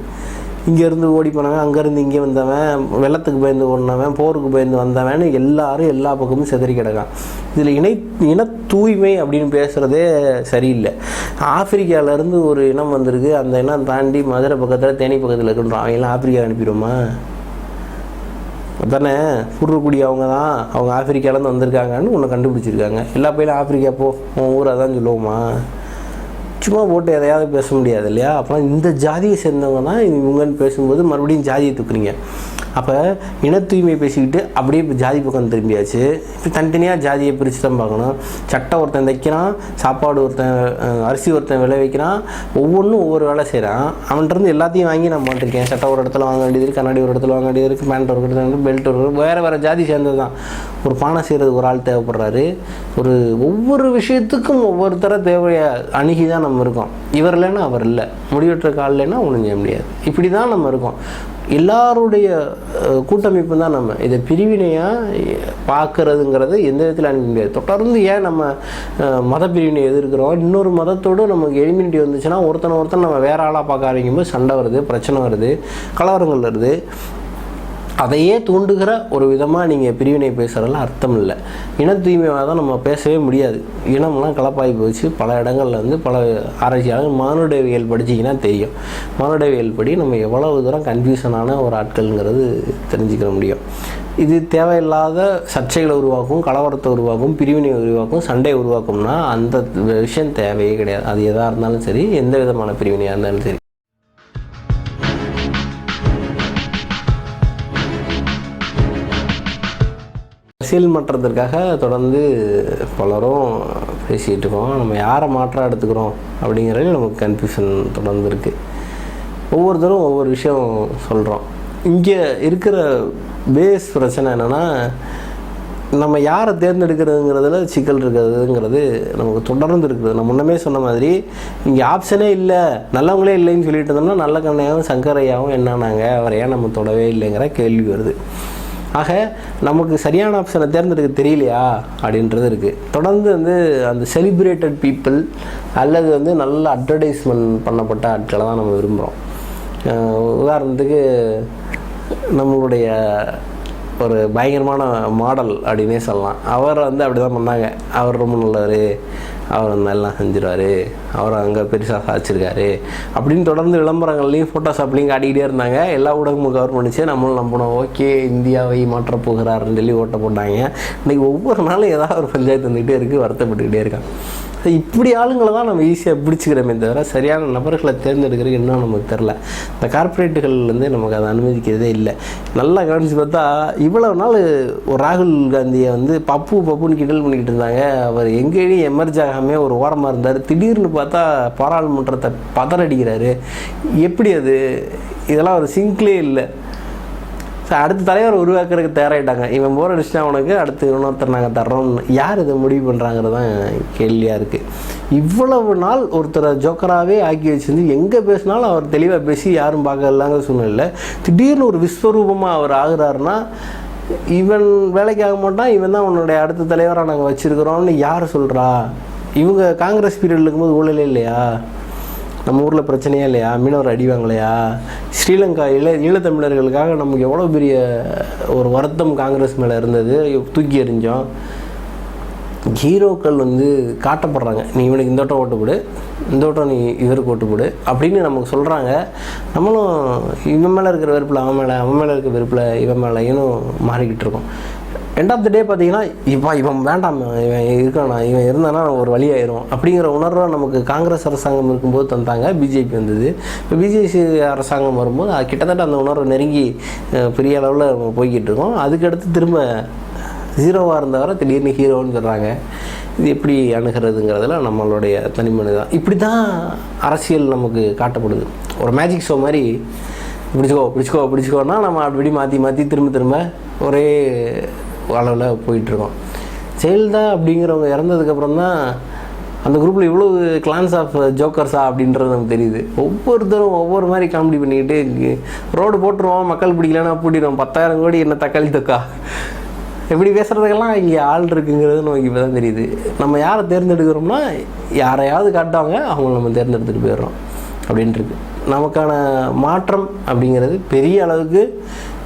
இங்கேருந்து ஓடி போனவன், அங்கேருந்து இங்கே வந்தவன், வெள்ளத்துக்கு பயந்து ஓடினவன், போருக்கு பயந்து வந்தவன், எல்லாரும் எல்லா பக்கமும் சிதறி கிடக்கான். இதில் இன தூய்மை அப்படின்னு பேசுகிறதே சரியில்லை. ஆப்பிரிக்காவிலேருந்து ஒரு இனம் வந்திருக்கு, அந்த இனம் தாண்டி மதுரை பக்கத்தில் தேனி பக்கத்தில் இருக்குன்றோம். அவங்கெல்லாம் ஆப்பிரிக்கா அனுப்பிடுமா? தானே புருக்கூடிய அவங்க தான், அவங்க ஆப்பிரிக்காவிலேருந்து வந்திருக்காங்கன்னு உன்னை கண்டுபிடிச்சிருக்காங்க. எல்லா பையிலும் ஆப்பிரிக்கா போ, உன் ஊரை தான் சொல்லுவோமா? சும்மா போட்டு எதையாவது பேச முடியாது இல்லையா? அப்போலாம் இந்த ஜாதியை சேர்ந்தவங்க தான் இவங்கன்னு பேசும்போது மறுபடியும் ஜாதியை தூக்குறீங்க. அப்போ இன தூய்மை பேசிக்கிட்டு அப்படியே இப்போ ஜாதி பக்கம் திரும்பியாச்சு. இப்போ தனித்தனியாக ஜாதியை பிரித்து தான் பார்க்கணும். சட்டை ஒருத்தன் தைக்கிறான், சாப்பாடு ஒருத்தன், அரிசி ஒருத்தன் விளைவிக்கிறான், ஒவ்வொன்றும் ஒவ்வொரு வேலை செய்கிறான். அவன்கிட்ட எல்லாத்தையும் வாங்கி நான் மாட்டிருக்கேன். சட்டை ஒரு இடத்துல வாங்க வேண்டியது இருக்குது, கண்ணாடி ஒரு இடத்துல வாங்க வேண்டியது இருக்குது, பேண்ட் ஒரு இடத்துல, பெல்ட் ஒரு, வேறு ஜாதி சேர்ந்தது தான். ஒரு பானை செய்கிறதுக்கு ஒரு ஆள் தேவைப்படுறாரு. ஒவ்வொரு விஷயத்துக்கும் ஒவ்வொருத்தர தேவையை அணுகி தான் நம்ம இருக்கோம். இவர் இல்லைன்னா அவர் இல்லை, முடிவெட்டுற கால் இல்லைன்னா ஒன்றும் செய்ய முடியாது. இப்படி தான் நம்ம இருக்கோம். எல்லாருடைய கூட்டமைப்பு தான் நம்ம. இதை பிரிவினையாக பார்க்கறதுங்கிறது எந்த விதத்தில் அனுப்ப முடியாது. தொடர்ந்து ஏன் நம்ம மத பிரிவினை எதிர்க்கிறோம்? இன்னொரு மதத்தோடு நமக்கு எலிமினிட்டி வந்துச்சுன்னா ஒருத்தன் நம்ம வேற ஆளாக பார்க்க ஆரம்பிக்கும்போது சண்டை வருது, பிரச்சனை வருது, கலவரங்கள் வருது. அதையே தூண்டுகிற ஒரு விதமாக நீங்கள் பிரிவினை பேசுகிறதுலாம் அர்த்தம் இல்லை. இன தூய்மையாக தான் நம்ம பேசவே முடியாது. இனம்லாம் கலப்பாகி போச்சு. பல இடங்களில் பல ஆராய்ச்சியாளர்கள் மானுடவியல் படிச்சிங்கன்னா தெரியும். மானுடவியல் படி நம்ம எவ்வளவு தூரம் கன்ஃபியூஷனான ஒரு ஆட்கள்ங்கிறது தெரிஞ்சுக்க முடியும். இது தேவையில்லாத சர்ச்சைகளை உருவாக்கும், கலவரத்தை உருவாக்கும், பிரிவினை உருவாக்கும், சண்டையை உருவாக்கும்னா அந்த விஷயம் தேவையே கிடையாது. அது எதாக இருந்தாலும் சரி, எந்த விதமான பிரிவினையாக இருந்தாலும் சரி. அரசியல் மாற்றத்திற்காக தொடர்ந்து பலரும் பேசிகிட்டு இருக்கோம். நம்ம யாரை மாற்றம் எடுத்துக்கிறோம் அப்படிங்கிறது நமக்கு கன்ஃபியூஷன் தொடர்ந்து இருக்குது. ஒவ்வொருத்தரும் ஒவ்வொரு விஷயம் சொல்கிறோம். இங்கே இருக்கிற பேஸ் பிரச்சனை என்னென்னா, நம்ம யாரை தேர்ந்தெடுக்கிறதுங்கிறதுல சிக்கல் இருக்கிறதுங்கிறது நமக்கு தொடர்ந்து இருக்குது. நான் முன்னமே சொன்ன மாதிரி இங்கே ஆப்ஷனே இல்லை, நல்லவங்களே இல்லைன்னு சொல்லிட்டு இருந்தோம்னா நல்ல கண்ணையாகவும் சங்கரையாகவும் என்னானாங்க, அவரை ஏன் நம்ம தொடவே இல்லைங்கிற கேள்வி வருது. ஆக நமக்கு சரியான ஆப்ஷனை தேர்ந்தெடுக்க தெரியலையா அப்படின்றது இருக்குது. தொடர்ந்து வந்து அந்த செலிப்ரேட்டட் பீப்புள் அல்லது வந்து நல்ல அட்வர்டைஸ்மெண்ட் பண்ணப்பட்ட ஆட்களை தான் நம்ம விரும்புகிறோம். உதாரணத்துக்கு நம்மளுடைய ஒரு பயங்கரமான மாடல் அப்படின்னே சொல்லலாம். அவர் வந்து அப்படி தான் பண்ணாங்க. அவர் ரொம்ப நல்லவர், அவர் நல்லா செஞ்சிருவார், அவர் அங்கே பெருசாக சாதிச்சிருக்காரு அப்படின்னு தொடர்ந்து விளம்பரங்கள்லையும் ஃபோட்டோஷாப்லையும் காட்டிக்கிட்டே இருந்தாங்க. எல்லா ஊடகமும் கவர் பண்ணிச்சு. நம்மளும் நம்பணும், ஓகே இந்தியாவை மாற்றப் போகிறாருன்னு சொல்லி ஓட்ட போட்டாங்க. இன்றைக்கி ஒவ்வொரு நாளும் ஏதாவது ஒரு பஞ்சாயத்து வந்துக்கிட்டே இருக்குது, வருத்தப்பட்டுக்கிட்டே இருக்காங்க. இப்படி ஆளுங்களை தான் நம்ம ஈஸியாக பிடிச்சிக்கிறோமே தவிர சரியான நபர்களை தேர்ந்தெடுக்கிறது இன்னும் நமக்கு தெரில. இந்த கார்ப்பரேட்டுகள் வந்து நமக்கு அதை அனுமதிக்கிறதே இல்லை. நல்லா கவனித்து பார்த்தா இவ்வளோ நாள் ஒரு ராகுல் காந்தியை வந்து பப்புன்னு கிண்டல் பண்ணிக்கிட்டு இருந்தாங்க. அவர் எங்கேயும் எமர்ஜ் ஆகாமல் ஒரு ஓரமாக இருந்தார். திடீர்னு பார்த்தா பாராளுமன்றத்தை பதறடிக்கிறாரு. எப்படி அது? இதெல்லாம் ஒரு சிங்க்லே இல்லை. அடுத்த தலைவர் உருவாக்குறதுக்கு தயாராகிட்டாங்க. இவன் போர் அடிச்சுட்டா அவனுக்கு அடுத்து இன்னொருத்தர் நாங்கள் தர்றோம்னு யார் இதை முடிவு பண்ணுறாங்கிறது தான் கேள்வியாக இருக்குது. இவ்வளவு நாள் ஒருத்தரை ஜோக்கராகவே ஆக்கி வச்சிருந்து எங்கே பேசினாலும் அவர் தெளிவாக பேசி யாரும் பார்க்கலாங்கிற சூழ்நிலை. திடீர்னு ஒரு விஸ்வரூபமாக அவர் ஆகுறாருன்னா இவன் வேலைக்கு ஆக மாட்டான், இவன் தான் உன்னுடைய அடுத்த தலைவராக நாங்கள் வச்சுருக்கிறோம்னு யார் சொல்கிறா? இவங்க காங்கிரஸ் பீரியடில் இருக்கும்போது ஊழலே இல்லையா? நம்ம ஊரில் பிரச்சனையே இல்லையா? மீனவர் அடிவாங்கலையா? ஸ்ரீலங்காவில் ஈழத்தமிழர்களுக்காக நமக்கு எவ்வளோ பெரிய ஒரு வருத்தம் காங்கிரஸ் மேலே இருந்தது, தூக்கி எறிஞ்சோம். ஹீரோக்கள் வந்து காட்டப்படுறாங்க. நீ இவனுக்கு இந்த ஓட்டம் ஓட்டுப்படு, இந்த ஓட்டம் நீ இவருக்கு ஓட்டுப்படு அப்படின்னு நமக்கு சொல்கிறாங்க. நம்மளும் இவன் மேலே இருக்கிற வெறுப்பில் அவன் மேலே இருக்கிற வெறுப்பில் இவன் மேலே இன்னும் மாறிக்கிட்டு இருக்கோம். எண்ட் ஆஃப் த டே பார்த்தீங்கன்னா இவன் வேண்டாம், இவன் இருக்கானா, இவன் இருந்தானா ஒரு வழியாயிரும் அப்படிங்கிற உணர்வை நமக்கு காங்கிரஸ் அரசாங்கம் இருக்கும்போது தந்தாங்க. பிஜேபி வந்தது. இப்போ பிஜேபி அரசாங்கம் வரும்போது அது கிட்டத்தட்ட அந்த உணர்வை நெருங்கி பெரிய அளவில் நம்ம போய்கிட்டு இருக்கோம். அதுக்கடுத்து திரும்ப ஜீரோவாக இருந்தவரை திடீர்னு ஹீரோன்னு சொல்கிறாங்க. இது எப்படி அணுகிறதுங்கிறதுல நம்மளுடைய தனிமனு தான். இப்படி தான் அரசியல் நமக்கு காட்டப்படுது. ஒரு மேஜிக் ஷோ மாதிரி பிடிச்சிக்கோன்னா நம்ம அப்படி மாற்றி திரும்ப ஒரே அளவில் போயிட்டுருக்கோம். ஜெயலலிதா அப்படிங்கிறவங்க இறந்ததுக்கப்புறம் தான் அந்த குரூப்பில் இவ்வளோ கிளான்ஸ் ஆஃப் ஜோக்கர்ஸா அப்படின்றது நமக்கு தெரியுது. ஒவ்வொருத்தரும் ஒவ்வொரு மாதிரி காமெடி பண்ணிக்கிட்டு ரோடு போட்டுருவோம், மக்கள் பிடிக்கலன்னா பூட்டிடுவோம், 10,000 கோடி என்ன தக்காளி தொக்கா எப்படி பேசுகிறதுக்கெல்லாம் இங்கே ஆள் இருக்குங்கிறது நமக்கு இப்போ தான் தெரியுது. நம்ம யாரை தேர்ந்தெடுக்கிறோம்னா யாரையாவது காட்டுவாங்க, அவங்கள நம்ம தேர்ந்தெடுத்துட்டு போயிடுறோம் அப்படின்ட்டுருக்கு. நமக்கான மாற்றம் அப்படிங்கிறது பெரிய அளவுக்கு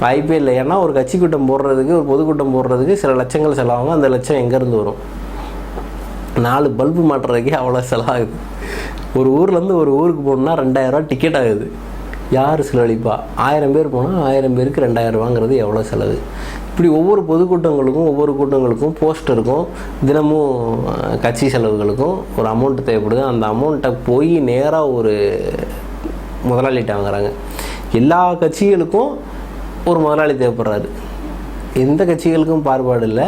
வாய்ப்பே இல்லை. ஏன்னா ஒரு கட்சி கூட்டம் போடுறதுக்கு, ஒரு பொதுக்கூட்டம் போடுறதுக்கு சில லட்சங்கள் செலவாகும். அந்த லட்சம் எங்கேருந்து வரும்? 4 பல்பு மாட்டுறதுக்கே அவ்வளோ செலவாகுது. ஒரு ஊர்லேருந்து ஒரு ஊருக்கு போகணுன்னா 2000 ரூபா டிக்கெட் ஆகுது. யார் செலவழிப்பா? 1000 பேர் போனால் 1000 பேருக்கு 2000 ரூபாங்கிறது எவ்வளோ செலவு? இப்படி ஒவ்வொரு கூட்டங்களுக்கும் போஸ்டருக்கும் தினமும் கட்சி செலவுகளுக்கும் ஒரு அமௌண்ட்டு தேவைப்படுது. அந்த அமௌண்ட்டை போய் நேராக ஒரு முதலாளிகிட்ட வாங்குறாங்க. எல்லா கட்சிகளுக்கும் ஒரு முதலாளி தேவைப்படுறாரு. எந்த கட்சிகளுக்கும் பாகுபாடு இல்லை.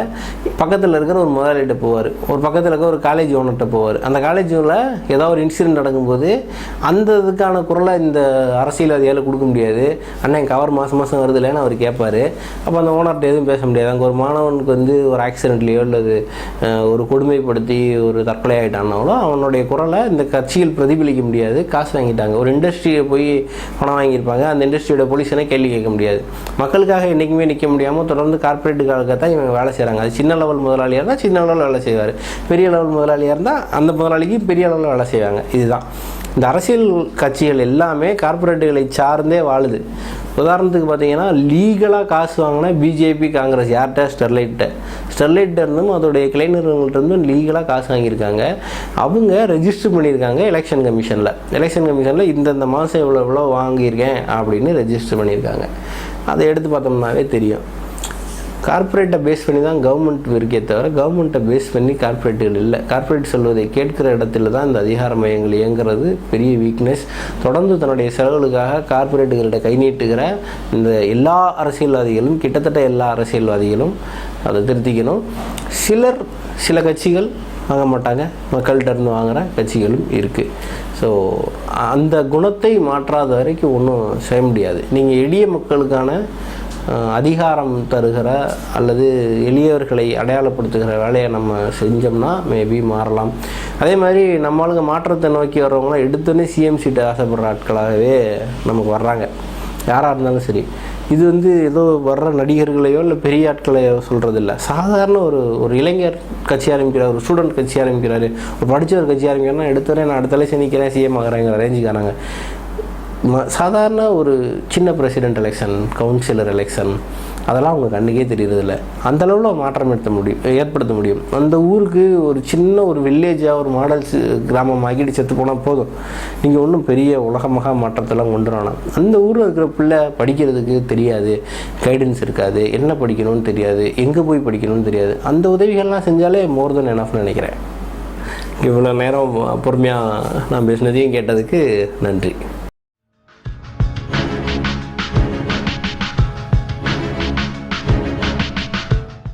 பக்கத்தில் இருக்கிற ஒரு முதலாளிகிட்ட போவார், ஒரு பக்கத்தில் இருக்கிற ஒரு காலேஜ் ஓனர்கிட்ட போவார். அந்த காலேஜில் ஏதாவது ஒரு இன்சிடென்ட் நடக்கும்போது அந்த இதுக்கான குரலை இந்த அரசியல்வாதியால் கொடுக்க முடியாது. அண்ணன் கவர் மாதம் வருது இல்லைன்னு அவர் கேட்பார். அப்போ அந்த ஓனர்கிட்ட எதுவும் பேச முடியாது. அங்கே ஒரு மாணவனுக்கு வந்து ஒரு ஆக்சிடென்ட்லேயோ அல்லது ஒரு கொடுமைப்படுத்தி ஒரு தற்கொலை ஆகிட்டானாலோ அவனுடைய குரலை இந்த கட்சிகள் பிரதிபலிக்க முடியாது. காசு வாங்கிட்டாங்க. ஒரு இண்டஸ்ட்ரியை போய் பணம் வாங்கியிருப்பாங்க. அந்த இண்டஸ்ட்ரியோட பொலிஷனை கேள்வி கேட்க முடியாது. மக்களுக்காக என்றைக்குமே நிற்க முடியாமல் தொடர்ந்து கார்பரேட்டுக்காக தான் இவங்க வேலை செய்கிறாங்க. அது சின்ன லெவல் முதலாளியாக இருந்தால் சின்ன லெவலில் வேலை செய்வார், பெரிய லெவல் முதலாளியாக இருந்தால் அந்த முதலாளிக்கு பெரிய லெவலில் வேலை செய்வாங்க. இதுதான் இந்த அரசியல் கட்சிகள் எல்லாமே கார்பரேட்டுகளை சார்ந்தே வாழுது. உதாரணத்துக்கு பார்த்தீங்கன்னா லீகலாக காசு வாங்கினா பிஜேபி காங்கிரஸ் யார்கிட்ட? ஸ்டெர்லைட்ட இருந்தும் அதோடைய கிளை நிறுவனங்கள்கிட்ட லீகலாக காசு வாங்கியிருக்காங்க. அவங்க ரெஜிஸ்டர் பண்ணியிருக்காங்க எலெக்ஷன் கமிஷனில் இந்தந்த மாதம் இவ்வளோ வாங்கியிருக்கேன் அப்படின்னு ரெஜிஸ்டர் பண்ணியிருக்காங்க. அதை எடுத்து பார்த்தோம்னாவே தெரியும். கார்ப்பரேட்டை பேஸ் பண்ணி தான் கவர்மெண்ட் இருக்கே தவிர கவர்மெண்ட்டை பேஸ் பண்ணி கார்ப்பரேட்டுகள் இல்லை. கார்ப்பரேட் சொல்வதை கேட்கிற இடத்துல தான் இந்த அதிகார மையங்கள் இயங்குறது பெரிய வீக்னஸ். தொடர்ந்து தன்னுடைய செலவுகளுக்காக கார்ப்பரேட்டுகளிட கை நீட்டுகிற இந்த எல்லா அரசியல்வாதிகளும், கிட்டத்தட்ட எல்லா அரசியல்வாதிகளும் அதை திருத்திக்கணும். சில கட்சிகள் வாங்க மாட்டாங்க, மக்கள்கிட்ட இருந்து வாங்குகிற கட்சிகளும் இருக்குது. ஸோ அந்த குணத்தை மாற்றாத வரைக்கும் ஒன்றும் செய்ய முடியாது. நீங்கள் எளிய மக்களுக்கான அதிகாரம் தருகிற அல்லது எளியவர்களை அடையாளப்படுத்துகிற வேலையை நம்ம செஞ்சோம்னா மேபி மாறலாம். அதே மாதிரி நம்மளுக்கு மாற்றத்தை நோக்கி வர்றவங்களாம் எடுத்தோன்னே சிஎம் சீட்டை ஆசைப்படுற ஆட்களாகவே நமக்கு வர்றாங்க. யாராக இருந்தாலும் சரி. இது வந்து ஏதோ வர்ற நடிகர்களையோ இல்லை பெரிய ஆட்களையோ சொல்கிறது இல்லை. சாதாரண ஒரு இளைஞர் கட்சி ஆரம்பிக்கிறார், ஒரு ஸ்டூடெண்ட் கட்சி ஆரம்பிக்கிறாரு, ஒரு படித்தவர் கட்சி ஆரம்பிக்கிறேன்னா எடுத்தவரே நான் அடுத்த தலைச்சு நிற்கிறேன் சிஎம் ஆகிறாங்கிற ரேஞ்சுக்கானாங்க. சாதாரண ஒரு சின்ன பிரசிடென்ட் எலெக்ஷன், கவுன்சிலர் எலெக்ஷன், அதெல்லாம் அவங்க கண்ணுக்கே தெரியறதில்ல. அந்தளவில் மாற்றம் ஏற்படுத்த முடியும். அந்த ஊருக்கு ஒரு சின்ன ஒரு வில்லேஜாக ஒரு மாடல் கிராமம் ஆகிட்டு செத்து போனால் போதும். நீங்கள் ஒன்றும் பெரிய உலகமாக மாற்றத்தெல்லாம் கொண்டு வரணும். அந்த ஊரில் இருக்கிற பிள்ளை படிக்கிறதுக்கு தெரியாது, கைடன்ஸ் இருக்காது, என்ன படிக்கணும்னு தெரியாது, எங்கே போய் படிக்கணும்னு தெரியாது. அந்த உதவிகள்லாம் செஞ்சாலே மோர் தென் எனஃப்னு நினைக்கிறேன். இவ்வளோ நேரம் பொறுமையாக நான் பேசினதையும் கேட்டதுக்கு நன்றி.